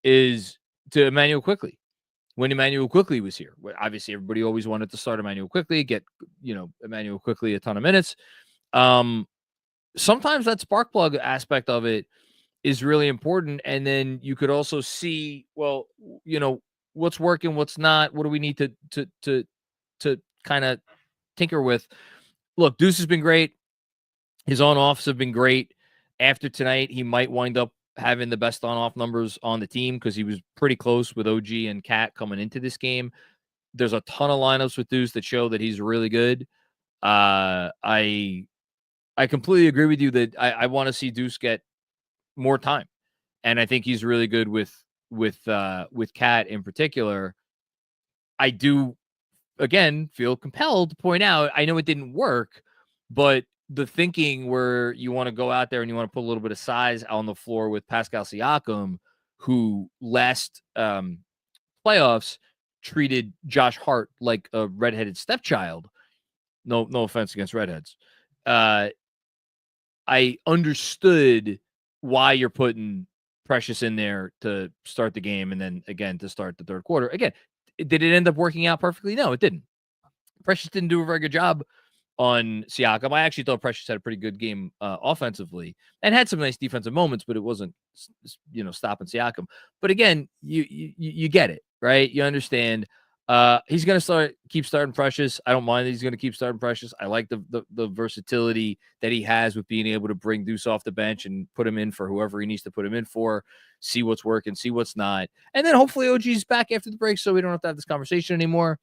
S1: is to Emmanuel Quickley. When Emmanuel Quickley was here, obviously everybody always wanted to start Emmanuel Quickley, get, Emmanuel Quickley a ton of minutes. Sometimes that spark plug aspect of it is really important. And then you could also see, well, what's working, what's not, what do we need to kind of tinker with. Look, Deuce has been great. His on-offs have been great. After tonight, he might wind up having the best on-off numbers on the team because he was pretty close with OG and Cat coming into this game. There's a ton of lineups with Deuce that show that he's really good. I completely agree with you that I want to see Deuce get more time. And I think he's really good with Cat in particular. I do, again, feel compelled to point out, I know it didn't work, but the thinking where you want to go out there and you want to put a little bit of size on the floor with Pascal Siakam, who last playoffs treated Josh Hart like a redheaded stepchild. No offense against redheads. I understood why you're putting Precious in there to start the game and then again to start the third quarter. Again, did it end up working out perfectly? No, it didn't. Precious didn't do a very good job on Siakam. I actually thought Precious had a pretty good game offensively and had some nice defensive moments, but it wasn't, stopping Siakam. But again, you get it, right? You understand. He's going to keep starting Precious. I don't mind that he's going to keep starting Precious. I like the versatility that he has with being able to bring Deuce off the bench and put him in for whoever he needs to put him in for, see what's working, see what's not. And then hopefully OG's back after the break so we don't have to have this conversation anymore.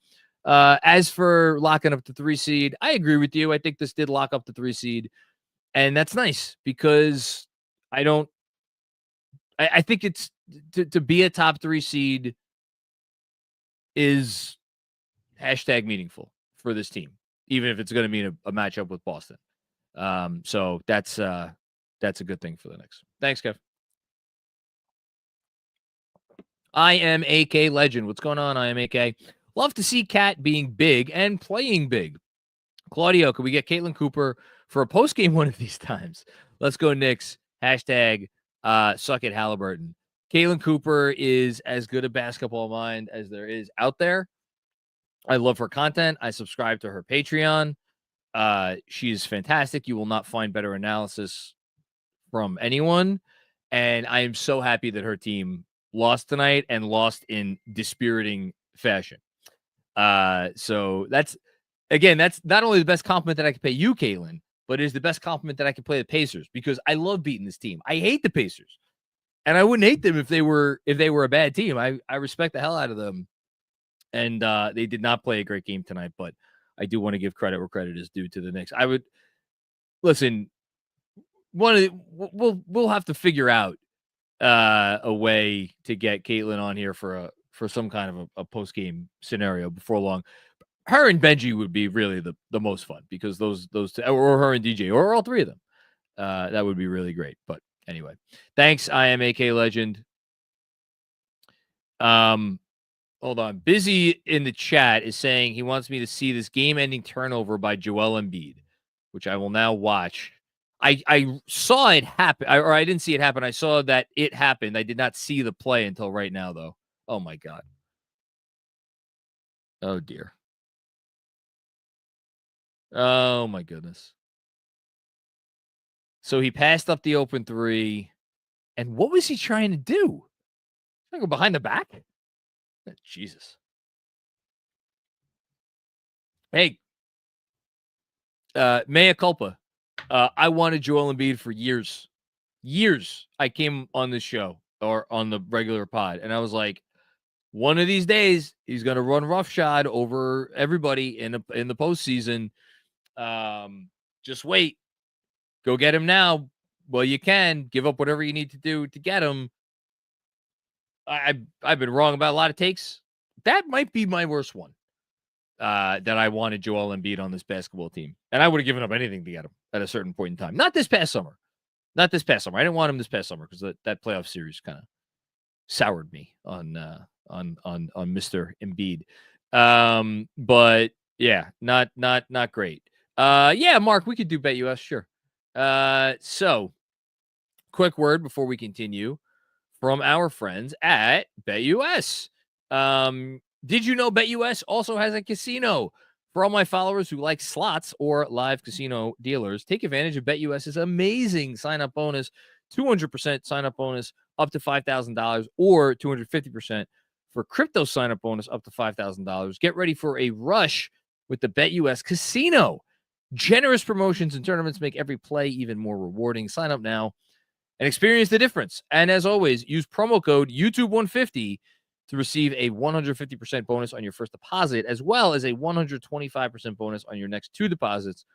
S1: As for locking up the 3 seed, I agree with you. I think this did lock up the 3 seed. And that's nice because I think it's to be a top 3 seed is hashtag meaningful for this team, even if it's going to mean a matchup with Boston. So that's a good thing for the Knicks. Thanks, Kev. I am AK Legend. What's going on? I am AK. Love to see Cat being big and playing big. Claudio, could we get Caitlin Cooper for a postgame one of these times? Let's go Knicks. Hashtag suck it Halliburton. Caitlin Cooper is as good a basketball mind as there is out there. I love her content. I subscribe to her Patreon. She is fantastic. You will not find better analysis from anyone. And I am so happy that her team lost tonight and lost in dispiriting fashion. So that's not only the best compliment that I can pay you, Caitlin, but it is the best compliment that I can play the Pacers because I love beating this team. I hate the Pacers. And I wouldn't hate them if they were a bad team. I respect the hell out of them. And they did not play a great game tonight, but I do want to give credit where credit is due to the Knicks. I would listen. We'll have to figure out a way to get Caitlin on here for some kind of a post game scenario before long. Her and Benji would be really the most fun because those two, or her and DJ, or all 3 of them. That would be really great. But anyway, thanks. I am AK Legend. Hold on. Busy in the chat is saying he wants me to see this game-ending turnover by Joel Embiid, which I will now watch. I saw it happen, or I didn't see it happen. I saw that it happened. I did not see the play until right now, though. Oh my God. Oh, dear. Oh, my goodness. So he passed up the open three. And what was he trying to do? Go behind the back? Jesus. Hey, mea culpa. I wanted Joel Embiid for years. Years. I came on this show or on the regular pod, and I was like, one of these days, he's going to run roughshod over everybody in the postseason. Just wait. Go get him now. Well, you can. Give up whatever you need to do to get him. I've been wrong about a lot of takes. That might be my worst one. That I wanted Joel Embiid on this basketball team. And I would have given up anything to get him at a certain point in time. Not this past summer. I didn't want him this past summer because that playoff series kind of soured me on Mr. Embiid. But yeah, not great. Yeah, Mark, we could do BetUS, sure. So quick word before we continue from our friends at BetUS. Did you know BetUS also has a casino? For all my followers who like slots or live casino dealers, take advantage of BetUS's amazing sign-up bonus, 200% sign-up bonus up to $5,000 or 250% for crypto sign-up bonus up to $5,000. Get ready for a rush with the BetUS casino. Generous promotions and tournaments make every play even more rewarding. Sign up now and experience the difference. And as always, use promo code YouTube150 to receive a 150% bonus on your first deposit, as well as a 125% bonus on your next two deposits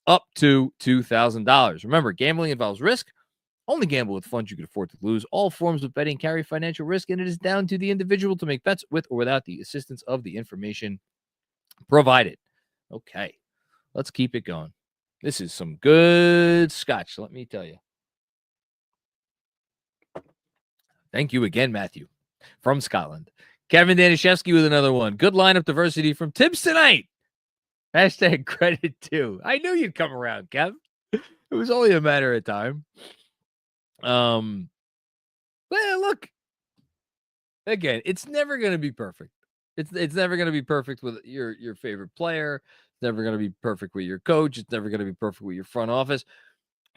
S1: up to $2,000. Remember, gambling involves risk. Only gamble with funds you can afford to lose. All forms of betting carry financial risk, and it is down to the individual to make bets with or without the assistance of the information provided. Okay, let's keep it going. This is some good scotch, let me tell you. Thank you again, Matthew, from Scotland. Kevin Danishevsky with another one. Good lineup diversity from Tibbs tonight. Hashtag credit too. I knew you'd come around, Kev. It was only a matter of time. Well, look. Again, it's never going to be perfect. It's never going to be perfect with your favorite player. It's never going to be perfect with your coach. It's never going to be perfect with your front office.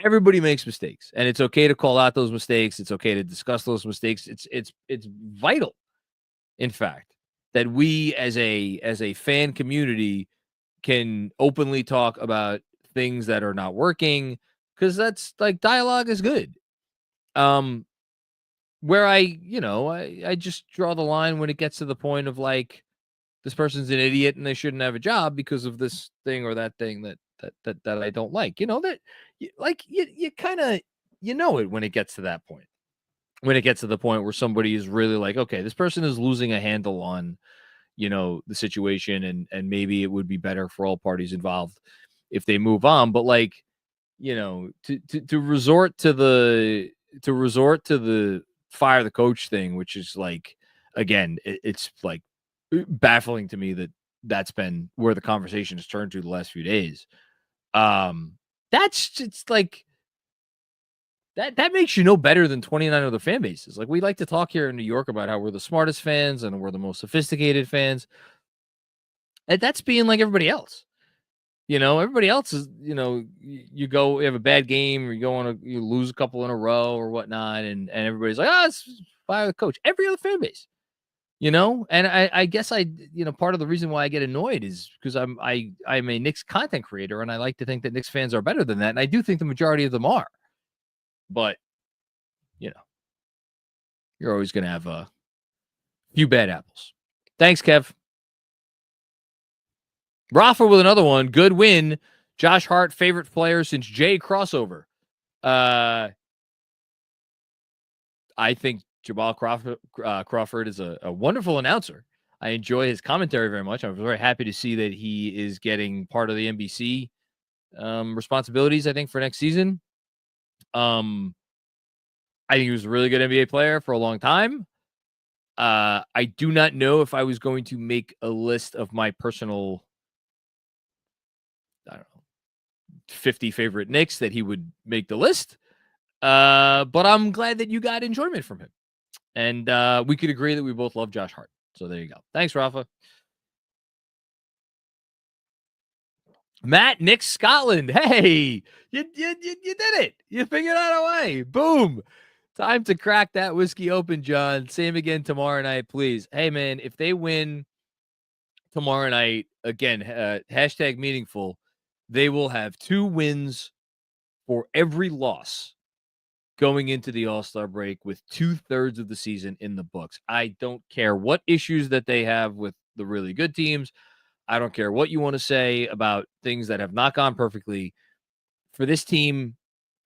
S1: Everybody makes mistakes, and it's okay to call out those mistakes. It's okay to discuss those mistakes. It's vital, in fact, that we as a fan community can openly talk about things that are not working, because that's like dialogue is good. Where I just draw the line when it gets to the point of like, this person's an idiot and they shouldn't have a job because of this thing or that thing that I don't like. That you kind of it when it gets to that point. When it gets to the point where somebody is really like, okay, this person is losing a handle on, the situation, and maybe it would be better for all parties involved if they move on. But like, to resort to the fire the coach thing, which is like, again, it's like baffling to me that that's been where the conversation has turned to the last few days. That's just like that makes you no better than 29 other fan bases. Like, we like to talk here in New York about how we're the smartest fans and we're the most sophisticated fans. And that's being like everybody else. Everybody else is, you have a bad game, or you lose a couple in a row or whatnot, and everybody's like, it's fire the coach. Every other fan base, and I guess part of the reason why I get annoyed is because I'm a Knicks content creator, and I like to think that Knicks fans are better than that, and I do think the majority of them are. But, you're always going to have a few bad apples. Thanks, Kev. Rafa with another one. Good win. Josh Hart, favorite player since Jay crossover. I think Jamal Crawford is a wonderful announcer. I enjoy his commentary very much. I'm very happy to see that he is getting part of the NBC responsibilities, I think, for next season. I think he was a really good NBA player for a long time. I do not know if I was going to make a list of my personal, 50 favorite Knicks that he would make the list. But I'm glad that you got enjoyment from him. And we could agree that we both love Josh Hart. So there you go. Thanks, Rafa. Matt, Knicks, Scotland. Hey, you did it. You figured out a way. Boom. Time to crack that whiskey open, John. Same again tomorrow night, please. Hey, man, if they win tomorrow night, again, hashtag meaningful, they will have 2 wins for every loss going into the All-Star break with 2/3 of the season in the books. I don't care what issues that they have with the really good teams. I don't care what you want to say about things that have not gone perfectly. For this team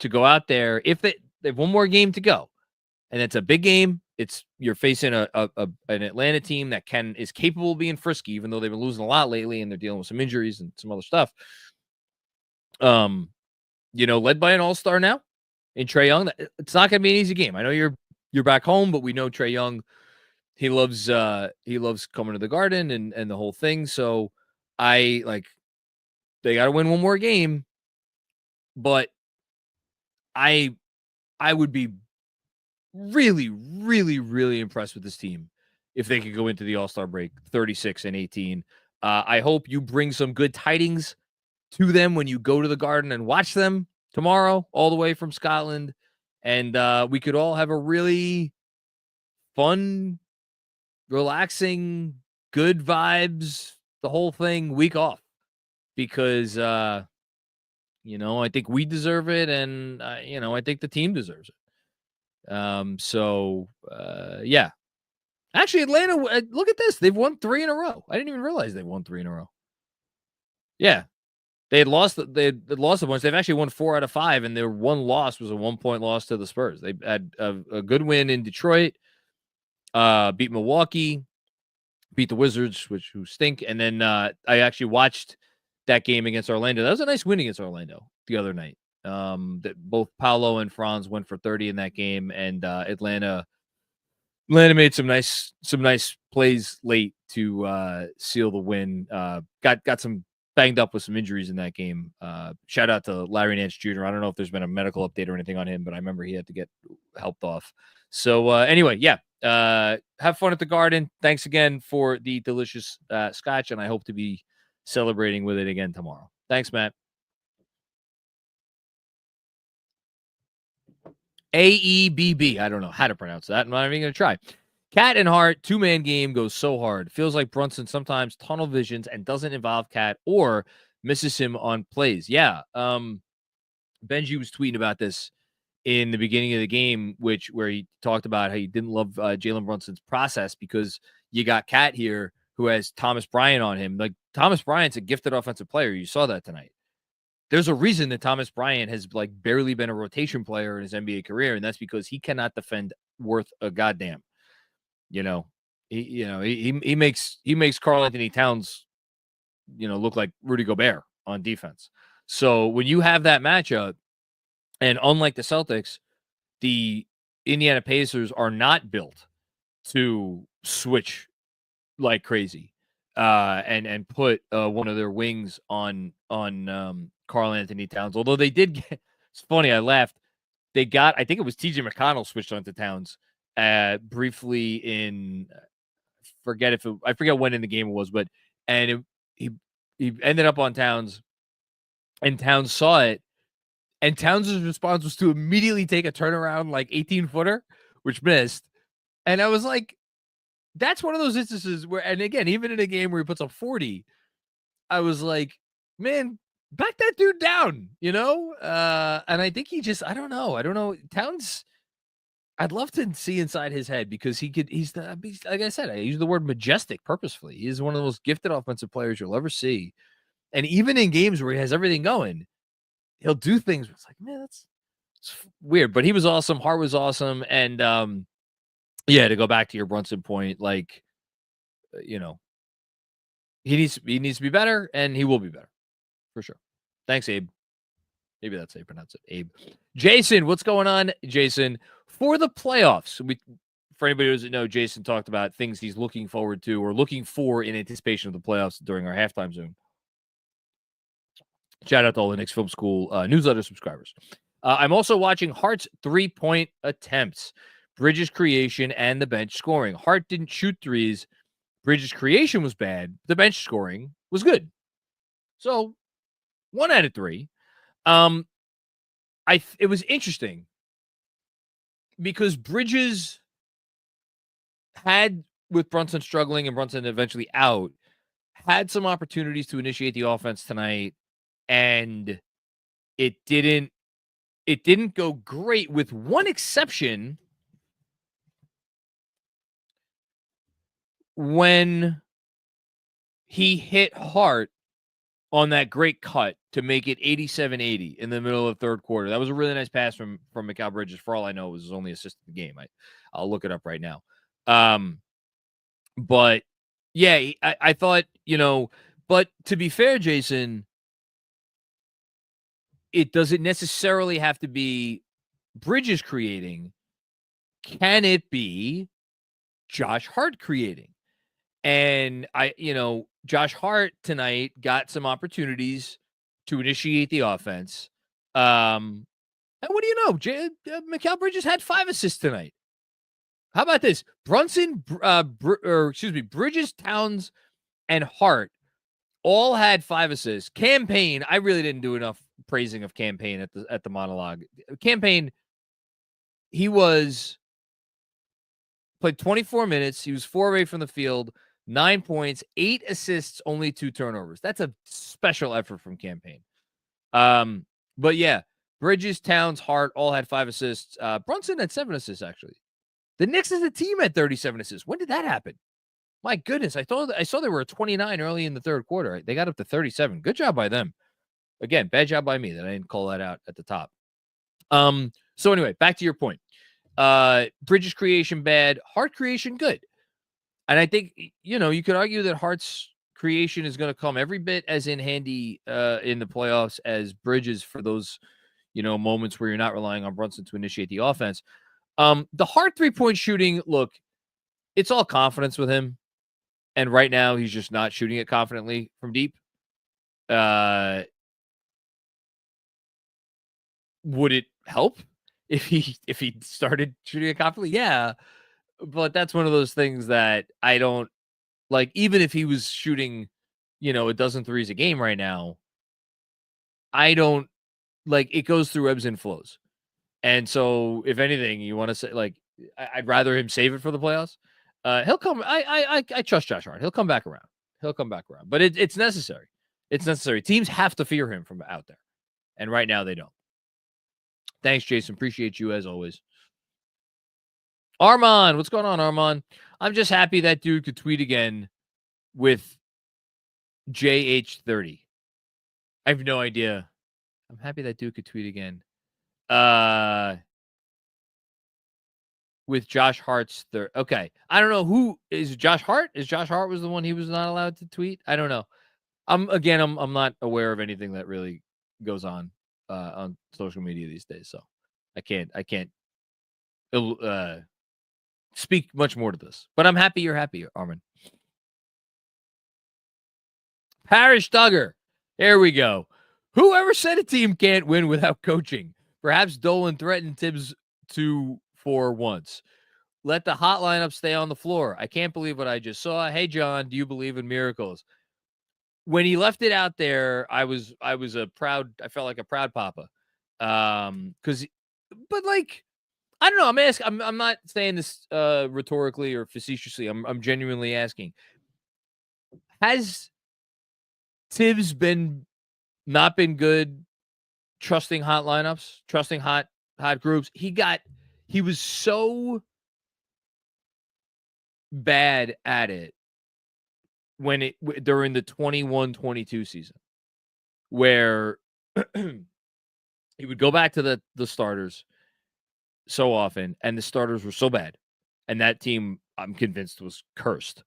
S1: to go out there, if they have one more game to go, and it's a big game, you're facing an Atlanta team that is capable of being frisky, even though they've been losing a lot lately and they're dealing with some injuries and some other stuff. Led by an all-star now in Trae Young. It's not going to be an easy game. I know you're back home, but we know Trae Young. He loves coming to the Garden and the whole thing. So they got to win one more game, but I would be really, really, really impressed with this team if they could go into the All-Star break 36-18. I hope you bring some good tidings to them when you go to the Garden and watch them tomorrow, all the way from Scotland. And we could all have a really fun, relaxing, good vibes, the whole thing week off. Because, I think we deserve it. And, I think the team deserves it. Yeah. Actually, Atlanta, look at this. They've won 3 in a row. I didn't even realize they won 3 in a row. Yeah. They had lost a bunch. They've actually won 4 out of 5, and their one loss was a 1-point loss to the Spurs. They had a good win in Detroit, beat Milwaukee, beat the Wizards, who stink. And then I actually watched that game against Orlando. That was a nice win against Orlando the other night. That both Paolo and Franz went for 30 in that game, and Atlanta made some nice plays late to seal the win. Got some banged up with some injuries in that game. Shout out to Larry Nance Jr. I don't know if there's been a medical update or anything on him, but I remember he had to get helped off. So anyway, yeah, have fun at the Garden. Thanks again for the delicious scotch, and I hope to be celebrating with it again tomorrow. Thanks, Matt. AEBB. I don't know how to pronounce that. I'm not even going to try. Cat and Hart, 2-man game goes so hard. Feels like Brunson sometimes tunnel visions and doesn't involve Cat or misses him on plays. Yeah. Benji was tweeting about this in the beginning of the game, where he talked about how he didn't love Jalen Brunson's process because you got Cat here who has Thomas Bryant on him. Like, Thomas Bryant's a gifted offensive player. You saw that tonight. There's a reason that Thomas Bryant has barely been a rotation player in his NBA career, and that's because he cannot defend worth a goddamn. He makes Karl Anthony Towns, look like Rudy Gobert on defense. So when you have that matchup, and unlike the Celtics, the Indiana Pacers are not built to switch like crazy and put one of their wings on Karl Anthony Towns. Although they did get, it's funny, I laughed. They got, I think it was TJ McConnell switched onto Towns briefly in, I forget when in the game it was, but he ended up on Towns, and Towns saw it, and Towns' response was to immediately take a turnaround 18-footer, which missed. And I was like, that's one of those instances where, and again, even in a game where he puts up 40, I was like, man, back that dude down, and I think he just, I don't know. Towns, I'd love to see inside his head, because he's like I said, I use the word majestic purposefully. He's one of the most gifted offensive players you'll ever see. And even in games where he has everything going, he'll do things where it's like, man, it's weird. But he was awesome. Hart was awesome. And yeah, to go back to your Brunson point, he needs to be better, and he will be better for sure. Thanks, Abe. Maybe that's how you pronounce it, Abe. Jason, what's going on, Jason? For the playoffs, for anybody who doesn't know, Jason talked about things he's looking forward to or looking for in anticipation of the playoffs during our halftime Zoom. Shout out to all the Knicks Film School newsletter subscribers. I'm also watching Hart's 3-point attempts, Bridges' creation, and the bench scoring. Hart didn't shoot threes. Bridges' creation was bad. The bench scoring was good. So 1 out of 3. It was interesting because Bridges had, with Brunson struggling and Brunson eventually out, had some opportunities to initiate the offense tonight, and it didn't go great, with one exception, when he hit Hart on that great cut to make it 87-80 in the middle of the third quarter. That was a really nice pass from Mikal Bridges. For all I know, it was his only assist in the game. I'll look it up right now. But yeah, I thought, but to be fair, Jason, it doesn't necessarily have to be Bridges creating. Can it be Josh Hart creating? And Josh Hart tonight got some opportunities to initiate the offense. And what do you know? Mikal Bridges had 5 assists tonight. How about this? Brunson, Bridges, Towns, and Hart all had 5 assists. Campaign, I really didn't do enough praising of Campaign at the monologue. Campaign, he played 24 minutes. He was 4 away from the field, 9 points, 8 assists, only 2 turnovers. That's a special effort from Campaign. But yeah, Bridges, Towns, Hart all had 5 assists. Brunson had 7 assists, actually. The Knicks as a team had 37 assists. When did that happen? My goodness, I saw they were 29 early in the third quarter. They got up to 37. Good job by them. Again, bad job by me that I didn't call that out at the top. So anyway, back to your point. Bridges creation bad, Hart creation good. And I think, you could argue that Hart's creation is going to come every bit as in handy in the playoffs as Bridges for those, moments where you're not relying on Brunson to initiate the offense. The Hart 3-point shooting, look, it's all confidence with him. And right now he's just not shooting it confidently from deep. Would it help if he started shooting it confidently? Yeah. But that's one of those things that I don't like. Even if he was shooting, a dozen threes a game right now, I don't like, it goes through ebbs and flows. And so if anything, you want to say, like, I'd rather him save it for the playoffs. He'll come. I trust Josh Hart. He'll come back around. But it's necessary. It's necessary. Teams have to fear him from out there. And right now they don't. Thanks, Jason. Appreciate you as always. Armand, what's going on, Armand? I'm just happy that dude could tweet again with JH30. I have no idea. I'm happy that dude could tweet again. With Josh Hart's third. Okay. I don't know who is Josh Hart. Is Josh Hart was the one he was not allowed to tweet? I don't know. I'm not aware of anything that really goes on social media these days. So I can't speak much more to this, but I'm happy you're happy, Armin. Parish Duggar. There we go. Whoever said a team can't win without coaching? Perhaps Dolan threatened Tibbs for once. Let the hot lineup stay on the floor. I can't believe what I just saw. Hey, John, do you believe in miracles? When he left it out there, I felt like a proud papa. But like, I don't know. I'm not saying this rhetorically or facetiously. I'm genuinely asking. Has Tibbs not been good trusting hot lineups, trusting hot groups? He was so bad at it during the 21-22 season, where he would go back to the starters so often, and the starters were so bad, and that team, I'm convinced, was cursed.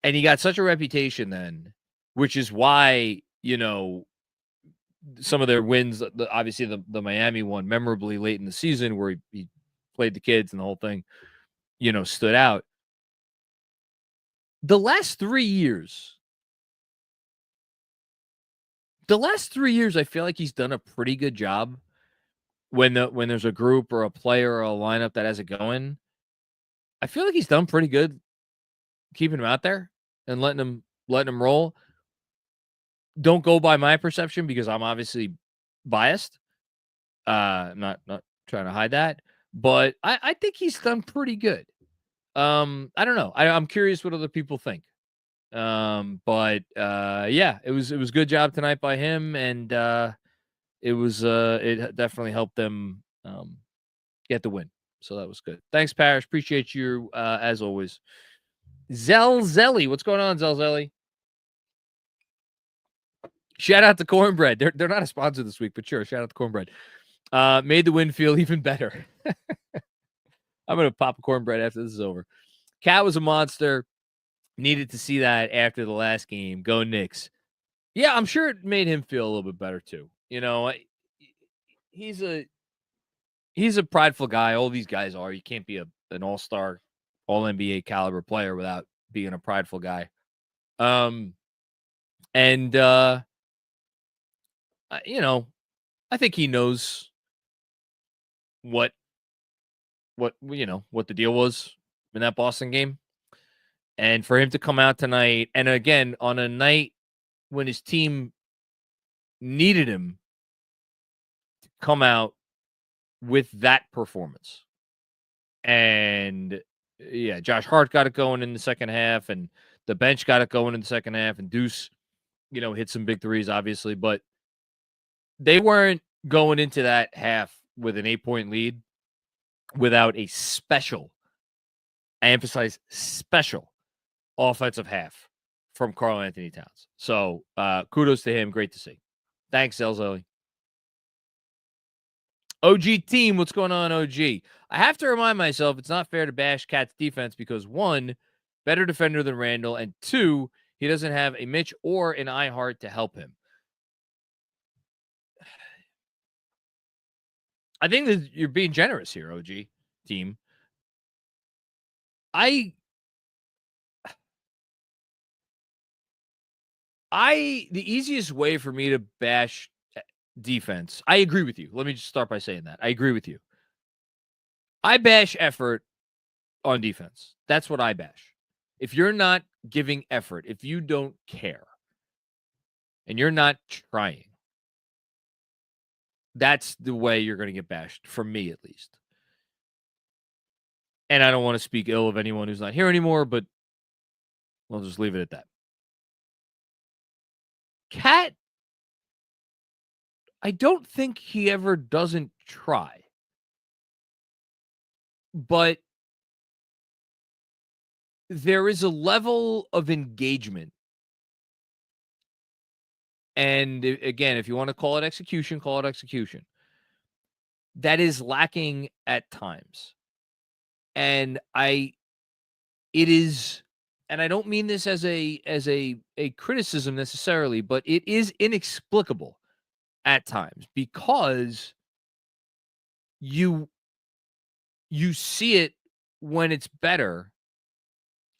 S1: And he got such a reputation then, which is why, some of their wins, obviously the Miami one memorably late in the season where he played the kids and the whole thing, stood out. The last 3 years, I feel like he's done a pretty good job when there's a group or a player or a lineup that has it going. I feel like he's done pretty good keeping him out there and letting him roll. don't go by my perception because I'm obviously biased. I'm not trying to hide that, but I think he's done pretty good. I don't know. I'm curious what other people think. But yeah, it was good job tonight by him, and it definitely helped them get the win. So that was good. Thanks, Parrish. Appreciate you as always. Zelzelli, what's going on, Zelzelli? Shout out to Cornbread. They're not a sponsor this week, but sure, shout out to Cornbread. Made the win feel even better. I'm gonna pop a Cornbread after this is over. Cat was a monster. Needed to see that after the last game. Go Knicks. Yeah, I'm sure it made him feel a little bit better too. You know, he's a prideful guy. All these guys are. You can't be an all-star, all-NBA caliber player without being a prideful guy. You know, I think he knows what the deal was in that Boston game. And for him to come out tonight, and again, on a night when his team needed him to come out with that performance. And yeah, Josh Hart got it going in the second half, and the bench got it going in the second half, and Deuce, hit some big threes, obviously, but they weren't going into that half with an 8-point lead without a special, I emphasize special, offensive half from Karl-Anthony Towns. So kudos to him. Great to see. Thanks, Zelzelli. OG team, what's going on, OG? I have to remind myself it's not fair to bash Cat's defense because, one, better defender than Randall, and two, he doesn't have a Mitch or an iHeart to help him. I think that you're being generous here, OG team. The easiest way for me to bash defense, I agree with you. Let me just start by saying that. I agree with you. I bash effort on defense. That's what I bash. If you're not giving effort, if you don't care, and you're not trying, that's the way you're going to get bashed, from me at least. And I don't want to speak ill of anyone who's not here anymore, but we'll just leave it at that. Cat, I don't think he ever doesn't try. But there is a level of engagement. And again, if you want to call it execution, call it execution. That is lacking at times. And I don't mean this as a criticism necessarily, but it is inexplicable at times because you see it when it's better,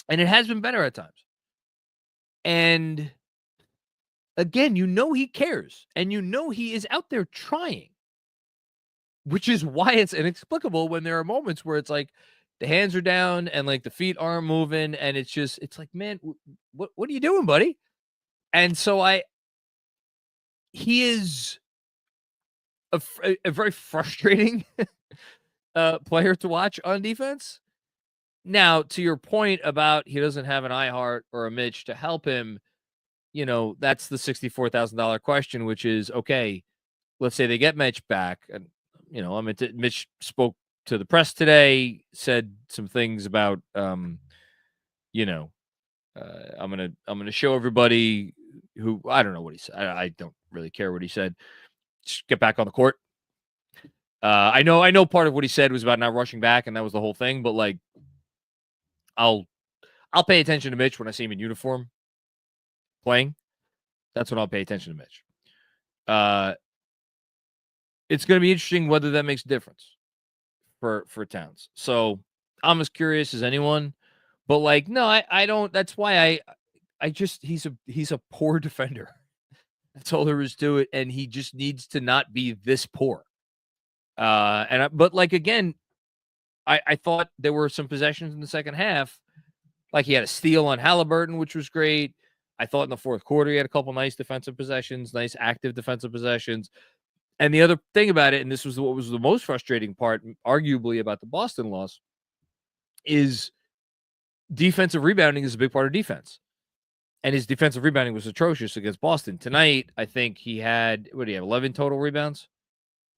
S1: and it has been better at times. And again, he cares, and he is out there trying, which is why it's inexplicable when there are moments where it's like the hands are down and like the feet aren't moving, and it's like, man, what are you doing, buddy? And so he is a very frustrating player to watch on defense. Now, to your point about he doesn't have an iHeart or a Mitch to help him, that's the $64,000 question, which is, okay, let's say they get Mitch back. And, Mitch spoke to the press today, said some things about, I'm going to show everybody who, I don't know what he said. I don't really care what he said. Just get back on the court. I know part of what he said was about not rushing back, and that was the whole thing, but like, I'll pay attention to Mitch when I see him in uniform playing. That's when I'll pay attention to Mitch. It's going to be interesting whether that makes a difference for Towns. So I'm as curious as anyone, but like, no, I don't. That's why I just he's a poor defender. That's all there is to it, and he just needs to not be this poor. But like, again, I thought there were some possessions in the second half. Like he had a steal on Halliburton, which was great. I thought in the fourth quarter he had a couple nice defensive possessions, nice active defensive possessions. And the other thing about it, and this was what was the most frustrating part, arguably, about the Boston loss, is defensive rebounding is a big part of defense. And his defensive rebounding was atrocious against Boston. Tonight, I think he had, 11 total rebounds?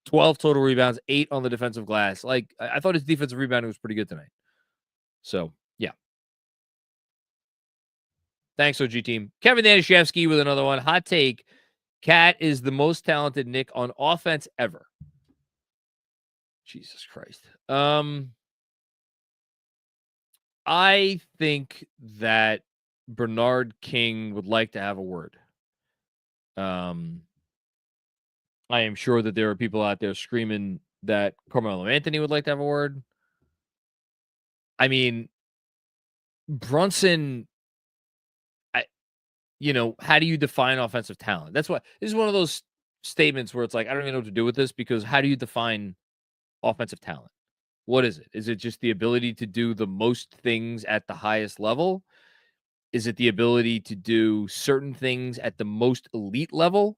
S1: 12 total rebounds, 8 on the defensive glass. Like, I thought his defensive rebounding was pretty good tonight. So, yeah. Thanks, OG team. Kevin Danishevsky with another one. Hot take. Cat is the most talented Knick on offense ever. Jesus Christ. I think that Bernard King would like to have a word. I am sure that there are people out there screaming that Carmelo Anthony would like to have a word. I mean, Brunson, how do you define offensive talent? That's why this is one of those statements where it's like, I don't even know what to do with this, because how do you define offensive talent? What is it? Is it just the ability to do the most things at the highest level? Is it the ability to do certain things at the most elite level?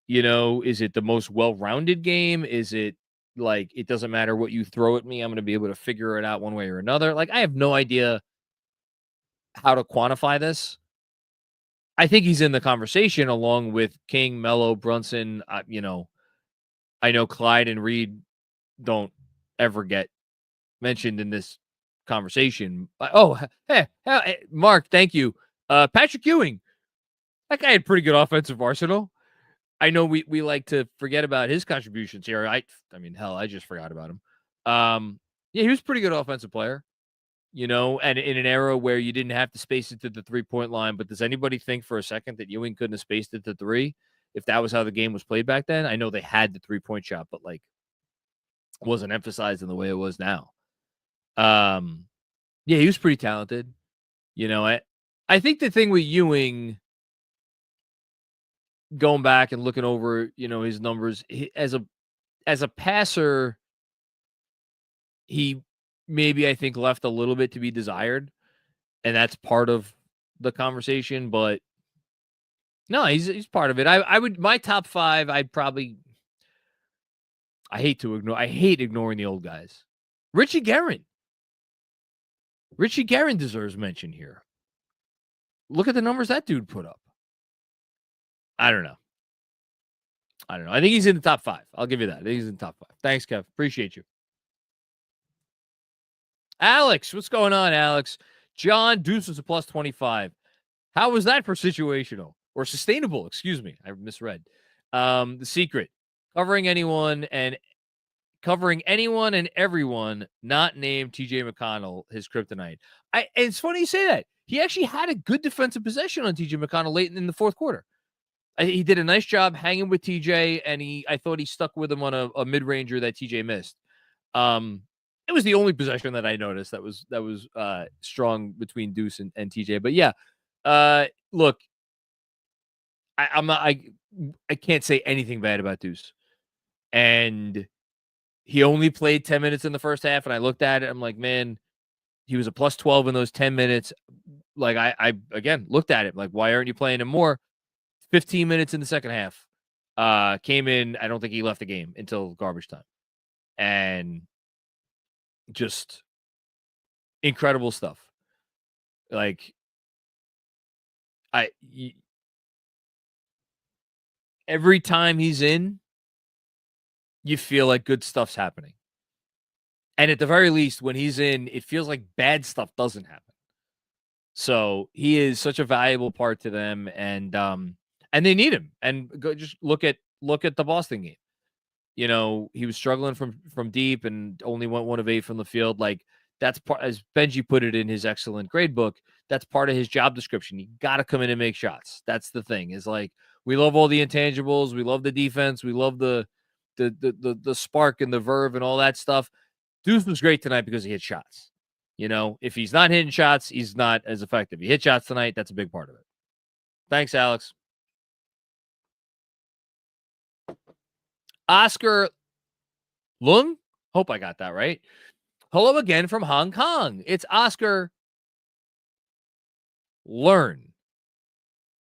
S1: Is it the most well-rounded game? Is it like, it doesn't matter what you throw at me, I'm going to be able to figure it out one way or another? Like, I have no idea how to quantify this. I think he's in the conversation along with King, Melo, Brunson. I know Clyde and Reed don't ever get mentioned in this conversation. Hey, Mark, thank you. Patrick Ewing, that guy had pretty good offensive arsenal. I know we like to forget about his contributions here. I just forgot about him. He was a pretty good offensive player, and in an era where you didn't have to space it to the 3-point line. But does anybody think for a second that Ewing couldn't have spaced it to 3 if that was how the game was played back then? I know they had the 3-point shot, but like, it wasn't emphasized in the way it was now. He was pretty talented. I think the thing with Ewing, going back and looking over, his numbers, as a passer, he maybe, I think, left a little bit to be desired, and that's part of the conversation. But no, he's part of it. I would, my top 5, I hate ignoring the old guys. Richie Guerin deserves mention here. Look at the numbers that dude put up. I don't know. I think he's in the top 5. I'll give you that. I think he's in the top 5. Thanks, Kev. Appreciate you. Alex, what's going on, Alex? John, Deuce was a plus 25. How was that for situational or sustainable? Excuse me. I misread. The secret. Covering anyone and everyone not named TJ McConnell his kryptonite. And it's funny you say that. He actually had a good defensive possession on TJ McConnell late in the fourth quarter. He did a nice job hanging with TJ, and I thought he stuck with him on a mid-ranger that TJ missed. It was the only possession that I noticed that was strong between Deuce and TJ. But yeah, look, I can't say anything bad about Deuce. And he only played 10 minutes in the first half, and I looked at it. I'm like, man, he was a plus 12 in those 10 minutes. Like, I again looked at it. Like, why aren't you playing him more? 15 minutes in the second half. Came in. I don't think he left the game until garbage time. And just incredible stuff. Like, every time he's in, you feel like good stuff's happening. And at the very least, when he's in, it feels like bad stuff doesn't happen. So he is such a valuable part to them, and they need him. And just look at the Boston game. He was struggling from deep and only went 1 of 8 from the field. Like, that's part, as Benji put it in his excellent grade book, that's part of his job description. You got to come in and make shots. That's the thing. Is like, we love all the intangibles. We love the defense. We love the spark and the verve and all that stuff. Deuce was great tonight because he hit shots. If he's not hitting shots, he's not as effective. He hit shots tonight. That's a big part of it. Thanks, Alex. Oscar Lung? Hope I got that right. Hello again from Hong Kong. It's Oscar. Learn.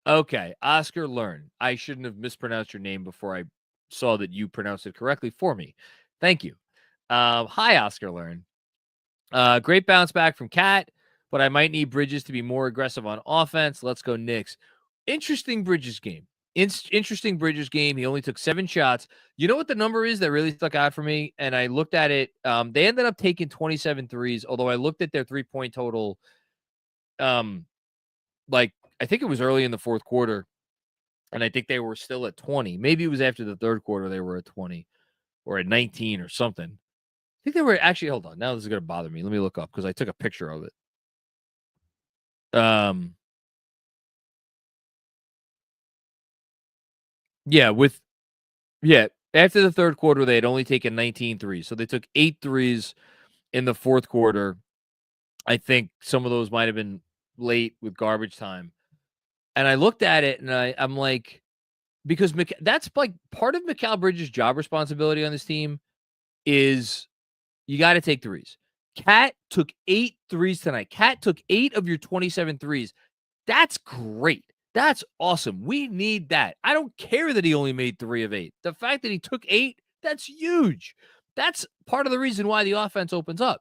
S1: Okay, Oscar Learn. I shouldn't have mispronounced your name before I saw that you pronounced it correctly for me. Thank you. Hi, Oscar Learn. Great bounce back from Cat, but I might need Bridges to be more aggressive on offense. Let's go Knicks. Interesting Bridges game. Interesting Bridges game. He only took 7 shots. You know what the number is that really stuck out for me? And I looked at it. They ended up taking 27 threes, although I looked at their 3-point total. Like, I think it was early in the fourth quarter, and I think they were still at 20. Maybe it was after the third quarter they were at 20 or at 19 or something. I think they were actually, hold on. Now this is going to bother me. Let me look up because I took a picture of it. After the third quarter, they had only taken 19 threes. So they took 8 threes in the fourth quarter. I think some of those might have been late with garbage time. And I looked at it and I'm like, because that's like part of Mikal Bridges' job responsibility on this team is you got to take threes. Cat took 8 threes tonight. Cat took 8 of your 27 threes. That's great. That's awesome. We need that. I don't care that he only made 3 of 8. The fact that he took 8, that's huge. That's part of the reason why the offense opens up.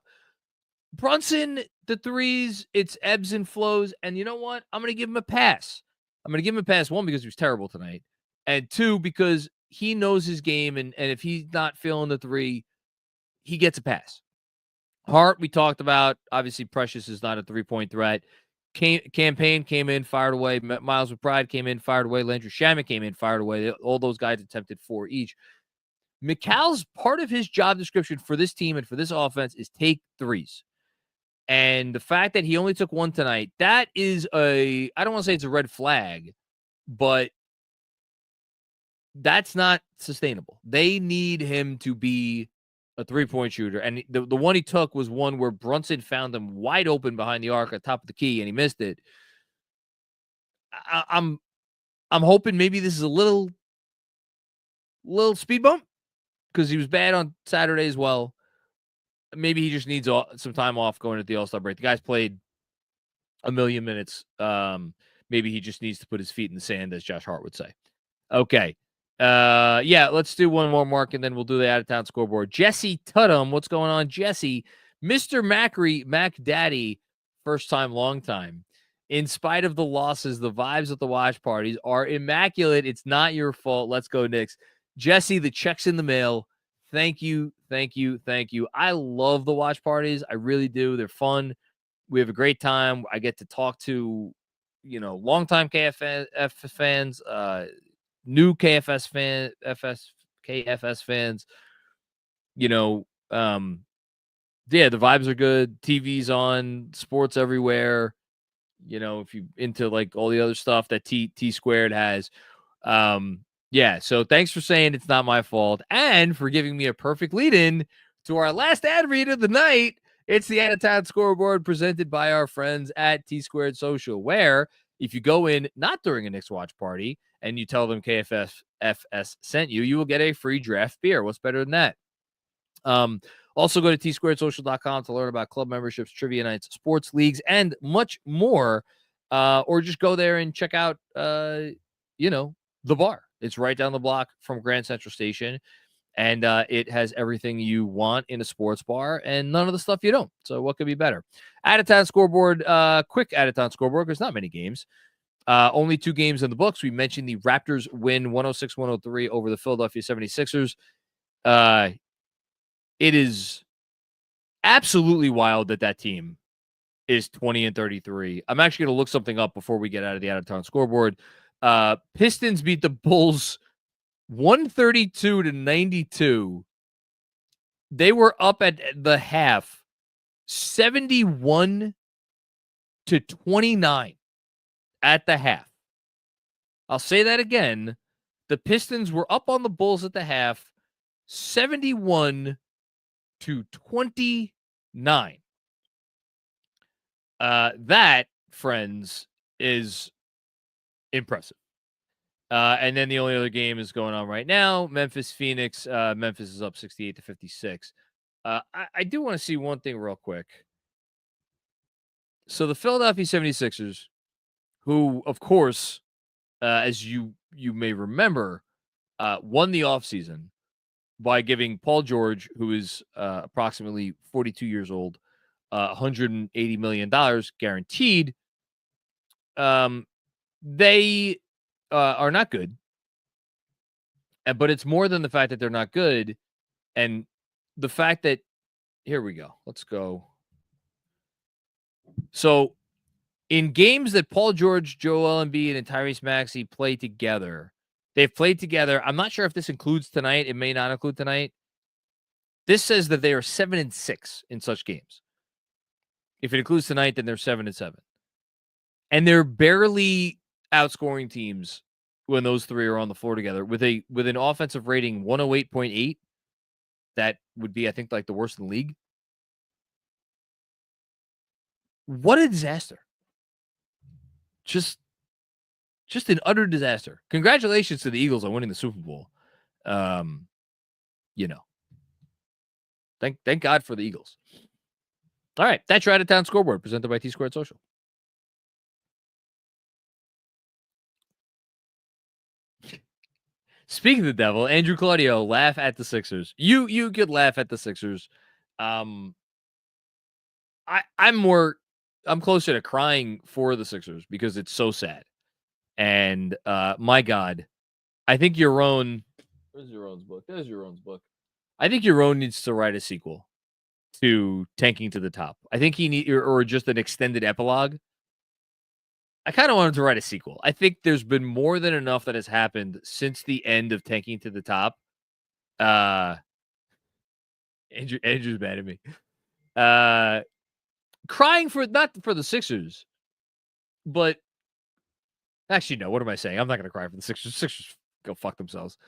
S1: Brunson, the threes, it's ebbs and flows. And you know what? I'm going to give him a pass. I'm going to give him a pass, 1, because he was terrible tonight. And 2, because he knows his game. And if he's not feeling the 3, he gets a pass. Hart, we talked about. Obviously, Precious is not a 3-point threat. Campaign came in, fired away. Miles McBride came in, fired away. Landry Shamet came in, fired away. All those guys attempted 4 each. Mikal's part of his job description for this team and for this offense is take threes. And the fact that he only took 1 tonight, that is I don't want to say it's a red flag, but that's not sustainable. They need him to be a 3-point shooter. And the one he took was one where Brunson found him wide open behind the arc at top of the key, and he missed it. I'm hoping maybe this is a little speed bump because he was bad on Saturday as well. Maybe he just needs some time off going into the All-Star break. The guy's played a million minutes. Maybe he just needs to put his feet in the sand, as Josh Hart would say. Okay. Let's do one more, Mark, and then we'll do the out-of-town scoreboard. Jesse Tudham, what's going on, Jesse? Mr. Macri, Mac Daddy, first time, long time. In spite of the losses, the vibes at the watch parties are immaculate. It's not your fault. Let's go, Knicks. Jesse, the check's in the mail. Thank you, thank you, thank you. I love the watch parties. I really do. They're fun. We have a great time. I get to talk to, longtime KFS fans, new KFS fans, the vibes are good. TV's on, sports everywhere. If you into like all the other stuff that T Squared has. So thanks for saying it's not my fault and for giving me a perfect lead in to our last ad read of the night. It's the Out of Town Scoreboard presented by our friends at T Squared Social, where if you go in not during a Knicks watch party and you tell them KFS sent you, you will get a free draft beer. What's better than that? Also go to tsquaredsocial.com to learn about club memberships, trivia nights, sports leagues, and much more. Or just go there and check out, the bar. It's right down the block from Grand Central Station. And it has everything you want in a sports bar and none of the stuff you don't. So what could be better? Out-of-town scoreboard, quick out-of-town scoreboard. There's not many games. Only 2 games in the books. We mentioned the Raptors win 106-103 over the Philadelphia 76ers. It is absolutely wild that team is 20-33. I'm actually going to look something up before we get out of the out-of-town scoreboard. Pistons beat the Bulls 132-92. They were up at the half 71-29 at the half. I'll say that again. The Pistons were up on the Bulls at the half 71-29. That, friends, is impressive. And then the only other game is going on right now. Memphis-Phoenix. Memphis is up 68-56. I do want to see one thing real quick. So the Philadelphia 76ers, who, of course, as you may remember, won the offseason by giving Paul George, who is approximately 42 years old, $180 million guaranteed. They are not good, but it's more than the fact that they're not good, and the fact that here we go. Let's go. So, in games that Paul George, Joel Embiid, and Tyrese Maxey play together, they've played together. I'm not sure if this includes tonight. It may not include tonight. This says that they are 7-6 in such games. If it includes tonight, then they're 7-7. And they're barely outscoring teams when those three are on the floor together with an offensive rating 108.8. That would be, I think, like the worst in the league. What a disaster. Just an utter disaster. Congratulations to the Eagles on winning the Super Bowl. Thank God for the Eagles. All right, that's your out-of-town scoreboard presented by T-Squared Social. Speaking of the devil, Andrew Claudio, laugh at the Sixers. You could laugh at the Sixers. I'm closer to crying for the Sixers because it's so sad. And my God, I think Yaron. Where's Yaron's book? There's Yaron's book. I think Yaron needs to write a sequel to Tanking to the Top. I think he need or just an extended epilogue. I kind of wanted to write a sequel. I think there's been more than enough that has happened since the end of Tanking to the Top. Andrew's mad at me. Crying for not for the Sixers, but actually, no. What am I saying? I'm not going to cry for the Sixers. Sixers go fuck themselves.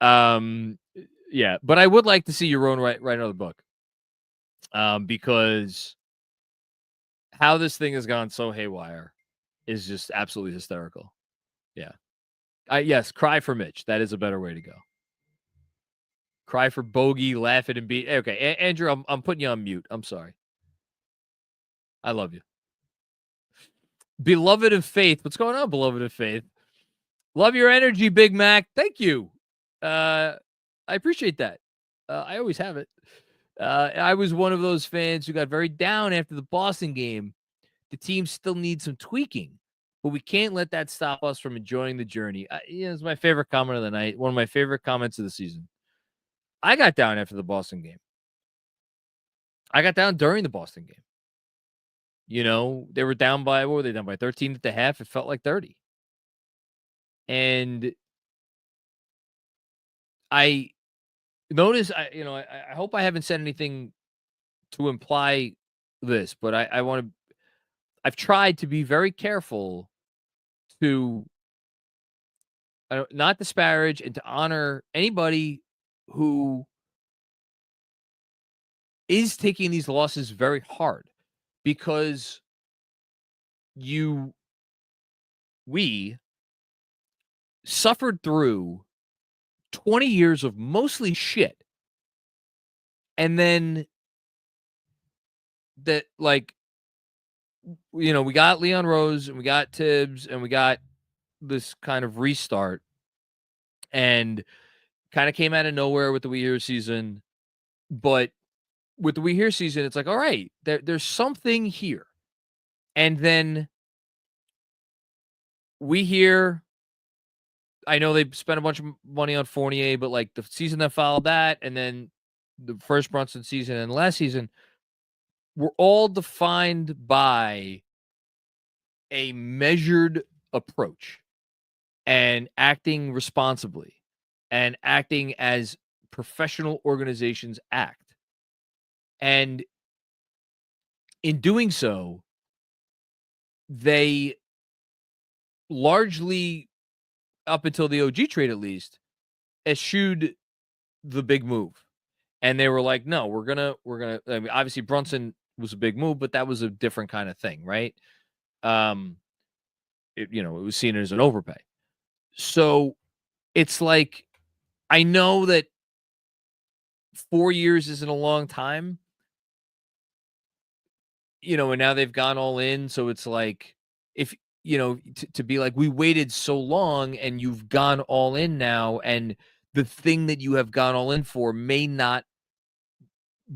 S1: Yeah, but I would like to see Yaron write another book. Because how this thing has gone so haywire is just absolutely hysterical. Yeah. Yes, cry for Mitch. That is a better way to go. Cry for Bogey, laugh at and beat. Okay, Andrew, I'm putting you on mute. I'm sorry. I love you. Beloved of Faith. What's going on, Beloved of Faith? Love your energy, Big Mac. Thank you. I appreciate that. I always have it. I was one of those fans who got very down after the Boston game. The team still needs some tweaking, but we can't let that stop us from enjoying the journey. It's my favorite comment of the night. One of my favorite comments of the season. I got down after the Boston game. I got down during the Boston game. They were down by, what were they down by? 13 at the half. It felt like 30. And I notice, I hope I haven't said anything to imply this, but I've tried to be very careful to not disparage and to honor anybody who is taking these losses very hard, because we suffered through 20 years of mostly shit. And then that, we got Leon Rose and we got Tibbs and we got this kind of restart, and kind of came out of nowhere with the We Here season. But with the We Here season, it's like, all right, there's something here. And then We Here, I know they spent a bunch of money on Fournier, but like the season that followed that, and then the first Brunson season and last season, were all defined by a measured approach and acting responsibly and acting as professional organizations act. And in doing so, they largely, up until the OG trade at least, eschewed the big move. And they were like, no, we're gonna I mean, obviously Brunson was a big move, but that was a different kind of thing, right? It was seen as an overpay. So it's like, I know that 4 years isn't a long time, and now they've gone all in. So it's like, if to be like, we waited so long and you've gone all in now, and the thing that you have gone all in for may not,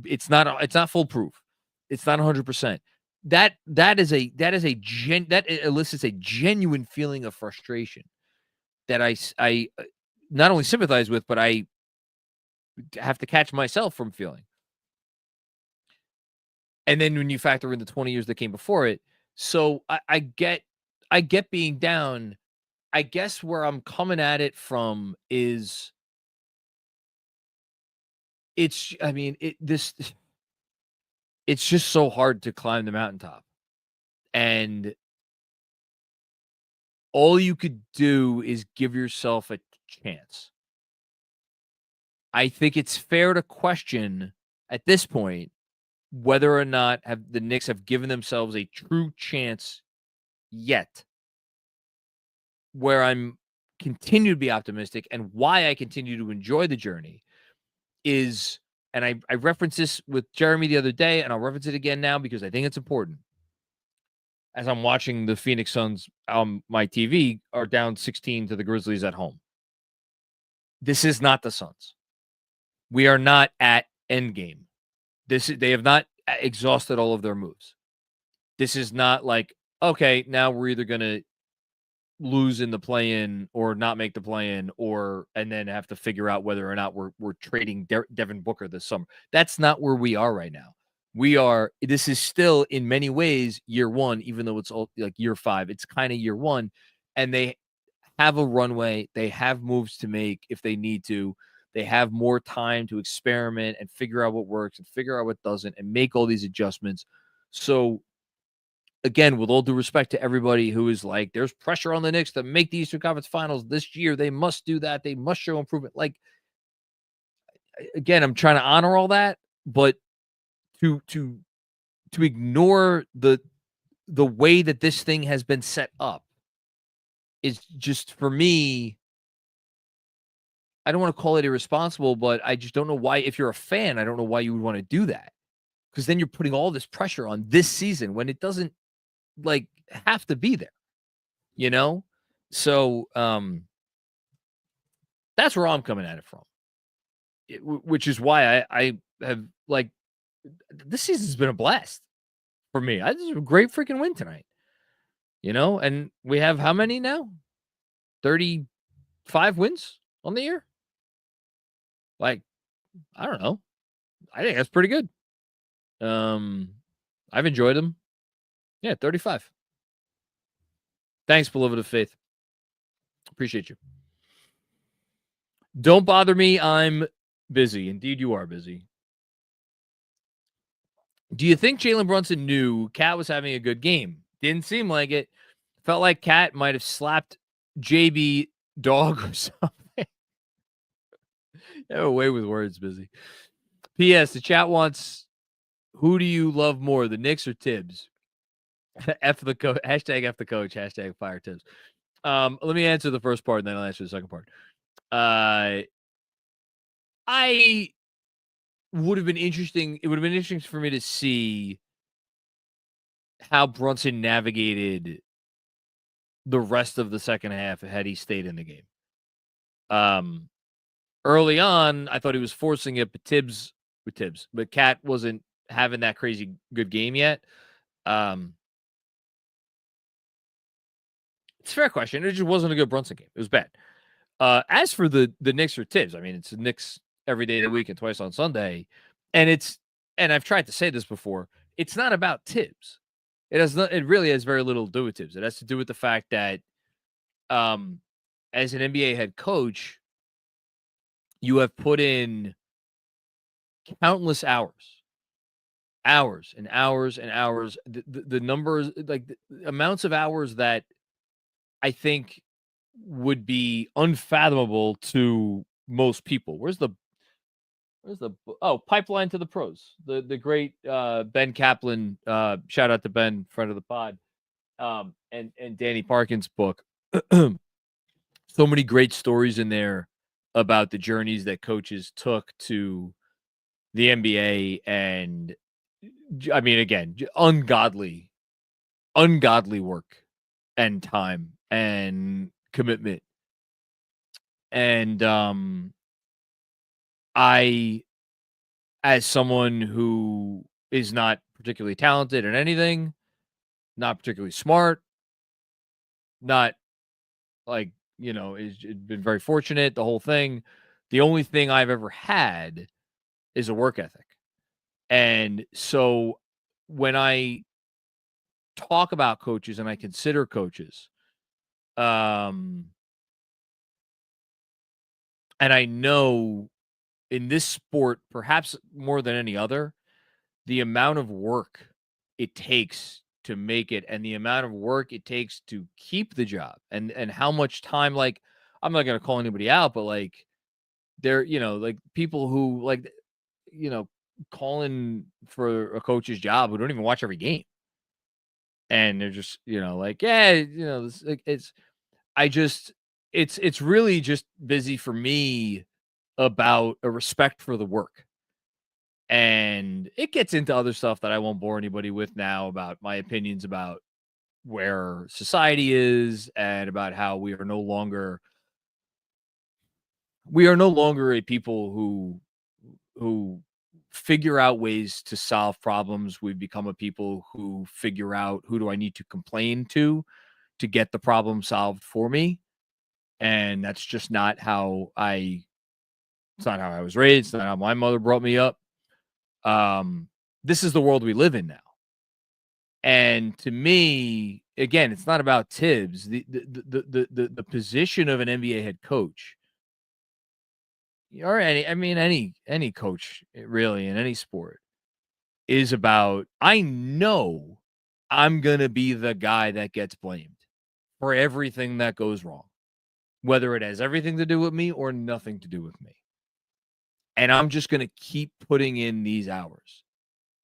S1: it's not foolproof. It's not 100%. That elicits a genuine feeling of frustration that I not only sympathize with, but I have to catch myself from feeling. And then when you factor in the 20 years that came before it, so I get being down. I guess where I'm coming at it from is, it's just so hard to climb the mountaintop. And all you could do is give yourself a chance. I think it's fair to question at this point whether or not the Knicks have given themselves a true chance yet. Where I'm continue to be optimistic, and why I continue to enjoy the journey is, and I referenced this with Jeremy the other day, and I'll reference it again now because I think it's important. As I'm watching the Phoenix Suns on my TV are down 16 to the Grizzlies at home. This is not the Suns. We are not at endgame. They have not exhausted all of their moves. This is not like, okay, now we're either going to lose in the play-in or not make the play-in, and then have to figure out whether or not we're trading Devin Booker this summer. That's not where we are right now. This is still in many ways year one, even though it's all like year 5. It's kind of year one, and they have a runway. They have moves to make if they need to. They have more time to experiment and figure out what works and figure out what doesn't and make all these adjustments. So again, with all due respect to everybody who is like, there's pressure on the Knicks to make the Eastern Conference Finals this year. They must do that. They must show improvement. Like, again, I'm trying to honor all that, but to ignore the way that this thing has been set up is just, for me, I don't want to call it irresponsible, but I just don't know why. If you're a fan, I don't know why you would want to do that, because then you're putting all this pressure on this season when it doesn't have to be there, So that's where I'm coming at it from, which is why I have this season's been a blast for me. This is a great freaking win tonight, and we have how many now? 35 wins on the year. I don't know. I think that's pretty good. I've enjoyed them. Yeah, 35. Thanks, beloved of faith. Appreciate you. Don't bother me. I'm busy. Indeed, you are busy. Do you think Jalen Brunson knew Cat was having a good game? Didn't seem like it. Felt like Cat might have slapped JB dog or something. Have a way with words, busy. P.S. The chat wants, who do you love more, the Knicks or Tibbs? F the coach. Hashtag F the coach. Hashtag fire Tibbs. Let me answer the first part, and then I'll answer the second part. I would have been interesting. It would have been interesting for me to see how Brunson navigated the rest of the second half had he stayed in the game. Early on, I thought he was forcing it, but Cat wasn't having that crazy good game yet. It's a fair question. It just wasn't a good Brunson game. It was bad. As for the Knicks or Tibbs, I mean, it's the Knicks every day of the week and twice on Sunday. And I've tried to say this before, it's not about Tibbs. It really has very little to do with Tibbs. It has to do with the fact that as an NBA head coach, you have put in countless hours and hours and hours. The numbers, the amounts of hours that I think would be unfathomable to most people. Where's the Pipeline to the Pros? The great Ben Kaplan, shout out to Ben, friend of the pod, and Danny Parkin's book. So many great stories in there about the journeys that coaches took to the NBA, and I mean, again, ungodly work and time and commitment. And I, as someone who is not particularly talented in anything, not particularly smart, not like, is been very fortunate, the whole thing. The only thing I've ever had is a work ethic. And so when I talk about coaches and I consider coaches, and I know in this sport, perhaps more than any other, the amount of work it takes to make it and the amount of work it takes to keep the job and how much time, like, I'm not going to call anybody out, but like there, like people who like, calling for a coach's job who don't even watch every game. And they're just, like, yeah, this, like, it's really just busy for me about a respect for the work. And it gets into other stuff that I won't bore anybody with now about my opinions about where society is and about how we are no longer a people who figure out ways to solve problems. We've become a people who figure out who do I need to complain to get the problem solved for me. And that's just not how it's not how I was raised. It's not how my mother brought me up. This is the world we live in now. And to me, again, it's not about Tibbs. The position of an NBA head coach, or any coach really in any sport, is about, I know I'm going to be the guy that gets blamed for everything that goes wrong, whether it has everything to do with me or nothing to do with me. And I'm just going to keep putting in these hours.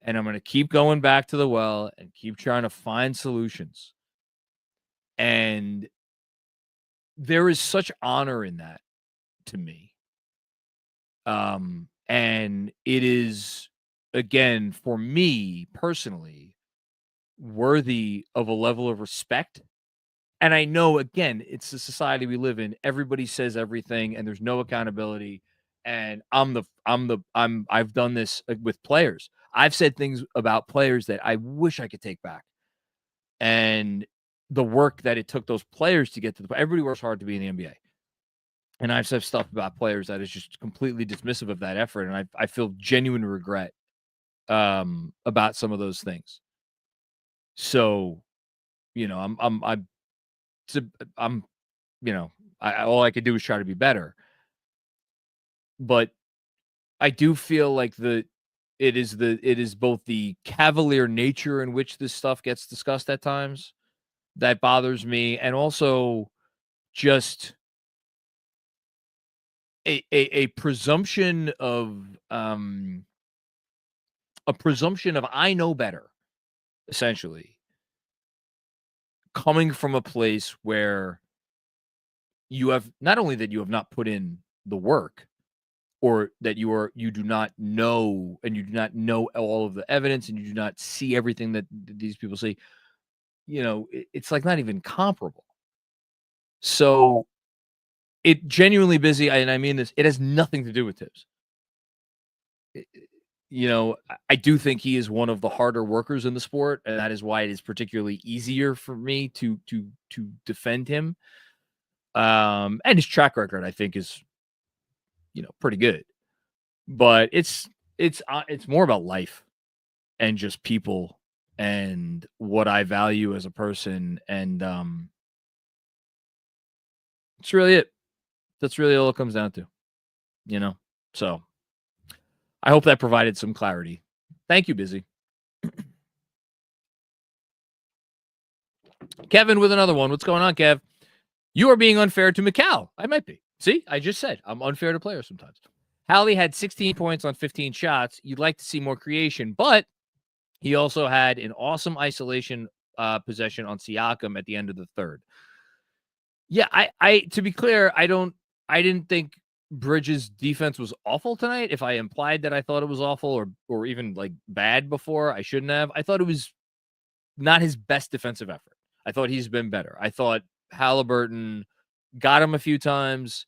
S1: And I'm going to keep going back to the well and keep trying to find solutions. And there is such honor in that to me. And it is, again, for me personally, worthy of a level of respect. And I know, again, it's the society we live in. Everybody says everything and there's no accountability. And I've done this with players. I've said things about players that I wish I could take back. And the work that it took those players to get to everybody works hard to be in the NBA. And I've said stuff about players that is just completely dismissive of that effort. And I feel genuine regret about some of those things. So, all I could do is try to be better. But I do feel like it is both the cavalier nature in which this stuff gets discussed at times that bothers me, and also just a presumption of I know better, essentially, coming from a place where you have not only that you have not put in the work, or that you do not know, and you do not know all of the evidence, and you do not see everything that these people see, it's like not even comparable. So it genuinely busy, and I mean this, it has nothing to do with Tibbs. I do think he is one of the harder workers in the sport, and that is why it is particularly easier for me to defend him. And his track record, I think, is pretty good. But it's more about life and just people and what I value as a person, and it's really it. That's really all it comes down to, So I hope that provided some clarity. Thank you, Busy. Kevin with another one. What's going on, Kev? You are being unfair to Mikal. I might be. See, I just said I'm unfair to players sometimes. Hallie had 16 points on 15 shots. You'd like to see more creation, but he also had an awesome isolation possession on Siakam at the end of the third. Yeah, I to be clear, I didn't think Bridges' defense was awful tonight. If I implied that I thought it was awful or even like bad before, I shouldn't have. I thought it was not his best defensive effort. I thought he's been better. I thought Halliburton got him a few times.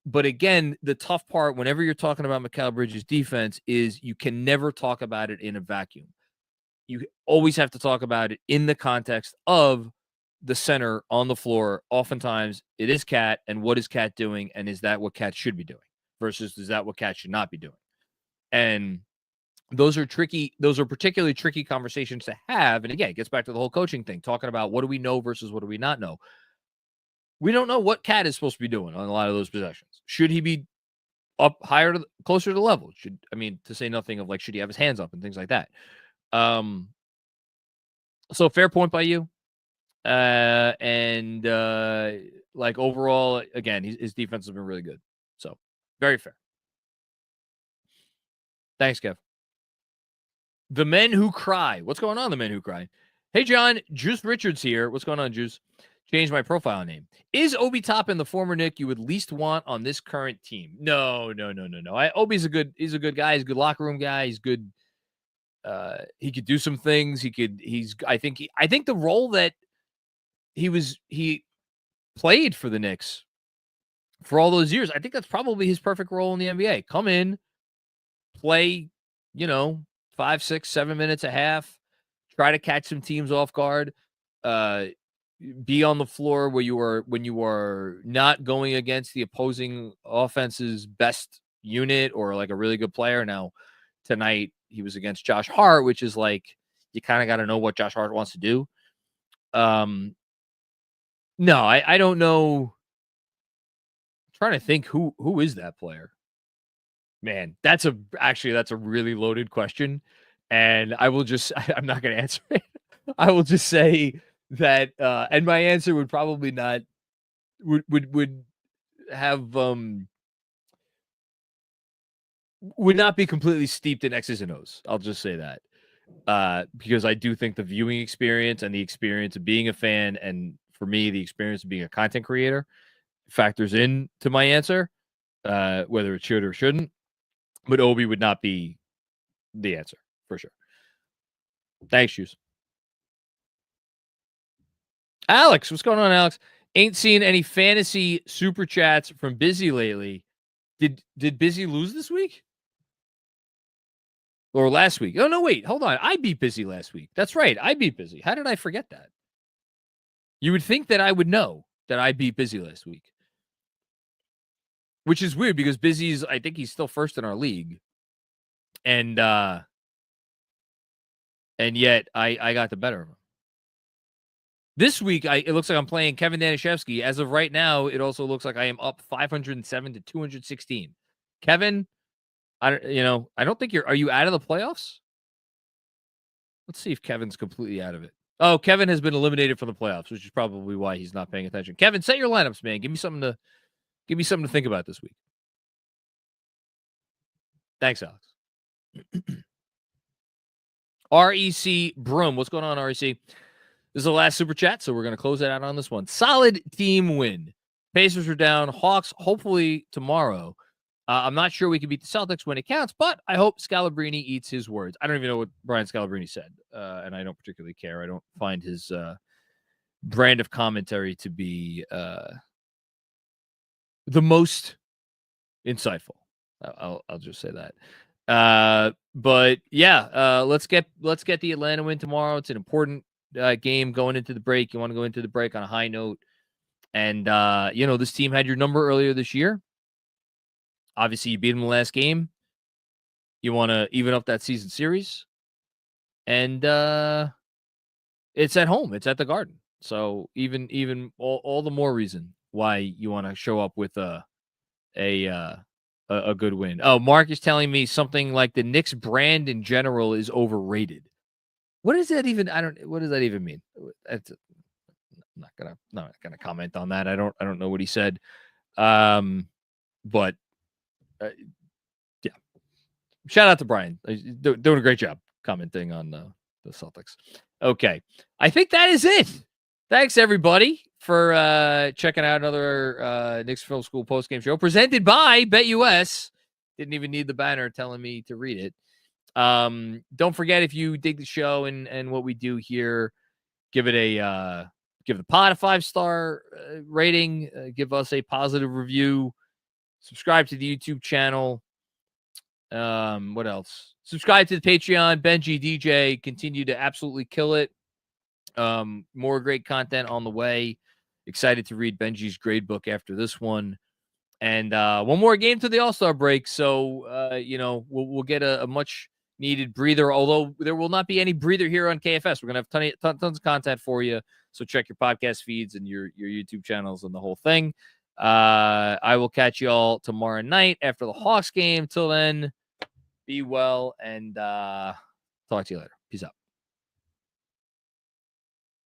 S1: But again, the tough part whenever you're talking about Mikal Bridges' defense is you can never talk about it in a vacuum. You always have to talk about it in the context of the center on the floor. Oftentimes, it is Cat, and what is Cat doing, and is that what Cat should be doing versus is that what Cat should not be doing? And those are tricky. Those are particularly tricky conversations to have. And again, it gets back to the whole coaching thing, talking about what do we know versus what do we not know. We don't know what Cat is supposed to be doing on a lot of those possessions. Should he be up higher, closer to the level? To say nothing of should he have his hands up and things like that? So fair point by you. Overall, again, his defense has been really good. So very fair. Thanks, Kev. The Men Who Cry. What's going on, The Men Who Cry? Hey, John. Juice Richards here. What's going on, Juice? Change my profile name. Is Obi Toppin the former Knick you would least want on this current team? No. Obi's he's a good guy. He's a good locker room guy. He's good. He could do some things. I think the role that he played for the Knicks for all those years, I think that's probably his perfect role in the NBA. Come in, play, 5, 6, 7 minutes a half, try to catch some teams off guard, be on the floor when you are not going against the opposing offense's best unit or a really good player. Now, tonight he was against Josh Hart, which is you kind of got to know what Josh Hart wants to do. No, I don't know. I'm trying to think who is that player. Man, that's a really loaded question, and I'm not going to answer it. I will just say that, and my answer would probably not would have would not be completely steeped in X's and O's. I'll just say that, because I do think the viewing experience and the experience of being a fan, and for me, the experience of being a content creator factors in to my answer, whether it should or shouldn't. But Obi would not be the answer for sure. Thanks, Shoes. Alex, what's going on, Alex? Ain't seen any fantasy super chats from Busy lately. Did Busy lose this week? Or last week? Oh, no, wait. Hold on. I beat Busy last week. That's right. I beat Busy. How did I forget that? You would think that I would know that I beat Busy last week. Which is weird because I think he's still first in our league. And yet I got the better of him. This week, it looks like I'm playing Kevin Danishevsky. As of right now, it also looks like I am up 507 to 216. Kevin, I don't think are you out of the playoffs? Let's see if Kevin's completely out of it. Oh, Kevin has been eliminated from the playoffs, which is probably why he's not paying attention. Kevin, set your lineups, man. Give me something to think about this week. Thanks, Alex. REC Broom. What's going on, REC? This is the last super chat, so we're going to close it out on this one. Solid team win. Pacers are down. Hawks, hopefully tomorrow. I'm not sure we can beat the Celtics when it counts, but I hope Scalabrine eats his words. I don't even know what Brian Scalabrine said, and I don't particularly care. I don't find his brand of commentary to be the most insightful. I'll just say that. But yeah, let's get the Atlanta win tomorrow. It's an important game going into the break. You want to go into the break on a high note. And, this team had your number earlier this year. Obviously, you beat them the last game. You want to even up that season series. And it's at home. It's at the Garden. So even all the more reason why you want to show up with a good win. Oh, Mark is telling me something like the Knicks brand in general is overrated. What does that even? What does that even mean? I'm not gonna comment on that. I don't know what he said. But yeah. Shout out to Brian. Doing a great job commenting on the Celtics. Okay. I think that is it. Thanks everybody for checking out another Knicks Film School Postgame Show presented by BetUS. Didn't even need the banner telling me to read it. Don't forget, if you dig the show and what we do here, give it a Give the pod a 5-star rating. Give us a positive review. Subscribe to the YouTube channel. What else? Subscribe to the Patreon. Benji, DJ, continue to absolutely kill it. More great content on the way. Excited to read Benji's grade book after this one. And one more game to the All-Star break. So, we'll get a much needed breather, although there will not be any breather here on KFS. We're going to have tons of content for you. So check your podcast feeds and your YouTube channels and the whole thing. I will catch you all tomorrow night after the Hawks game. Till then, be well and talk to you later. Peace out.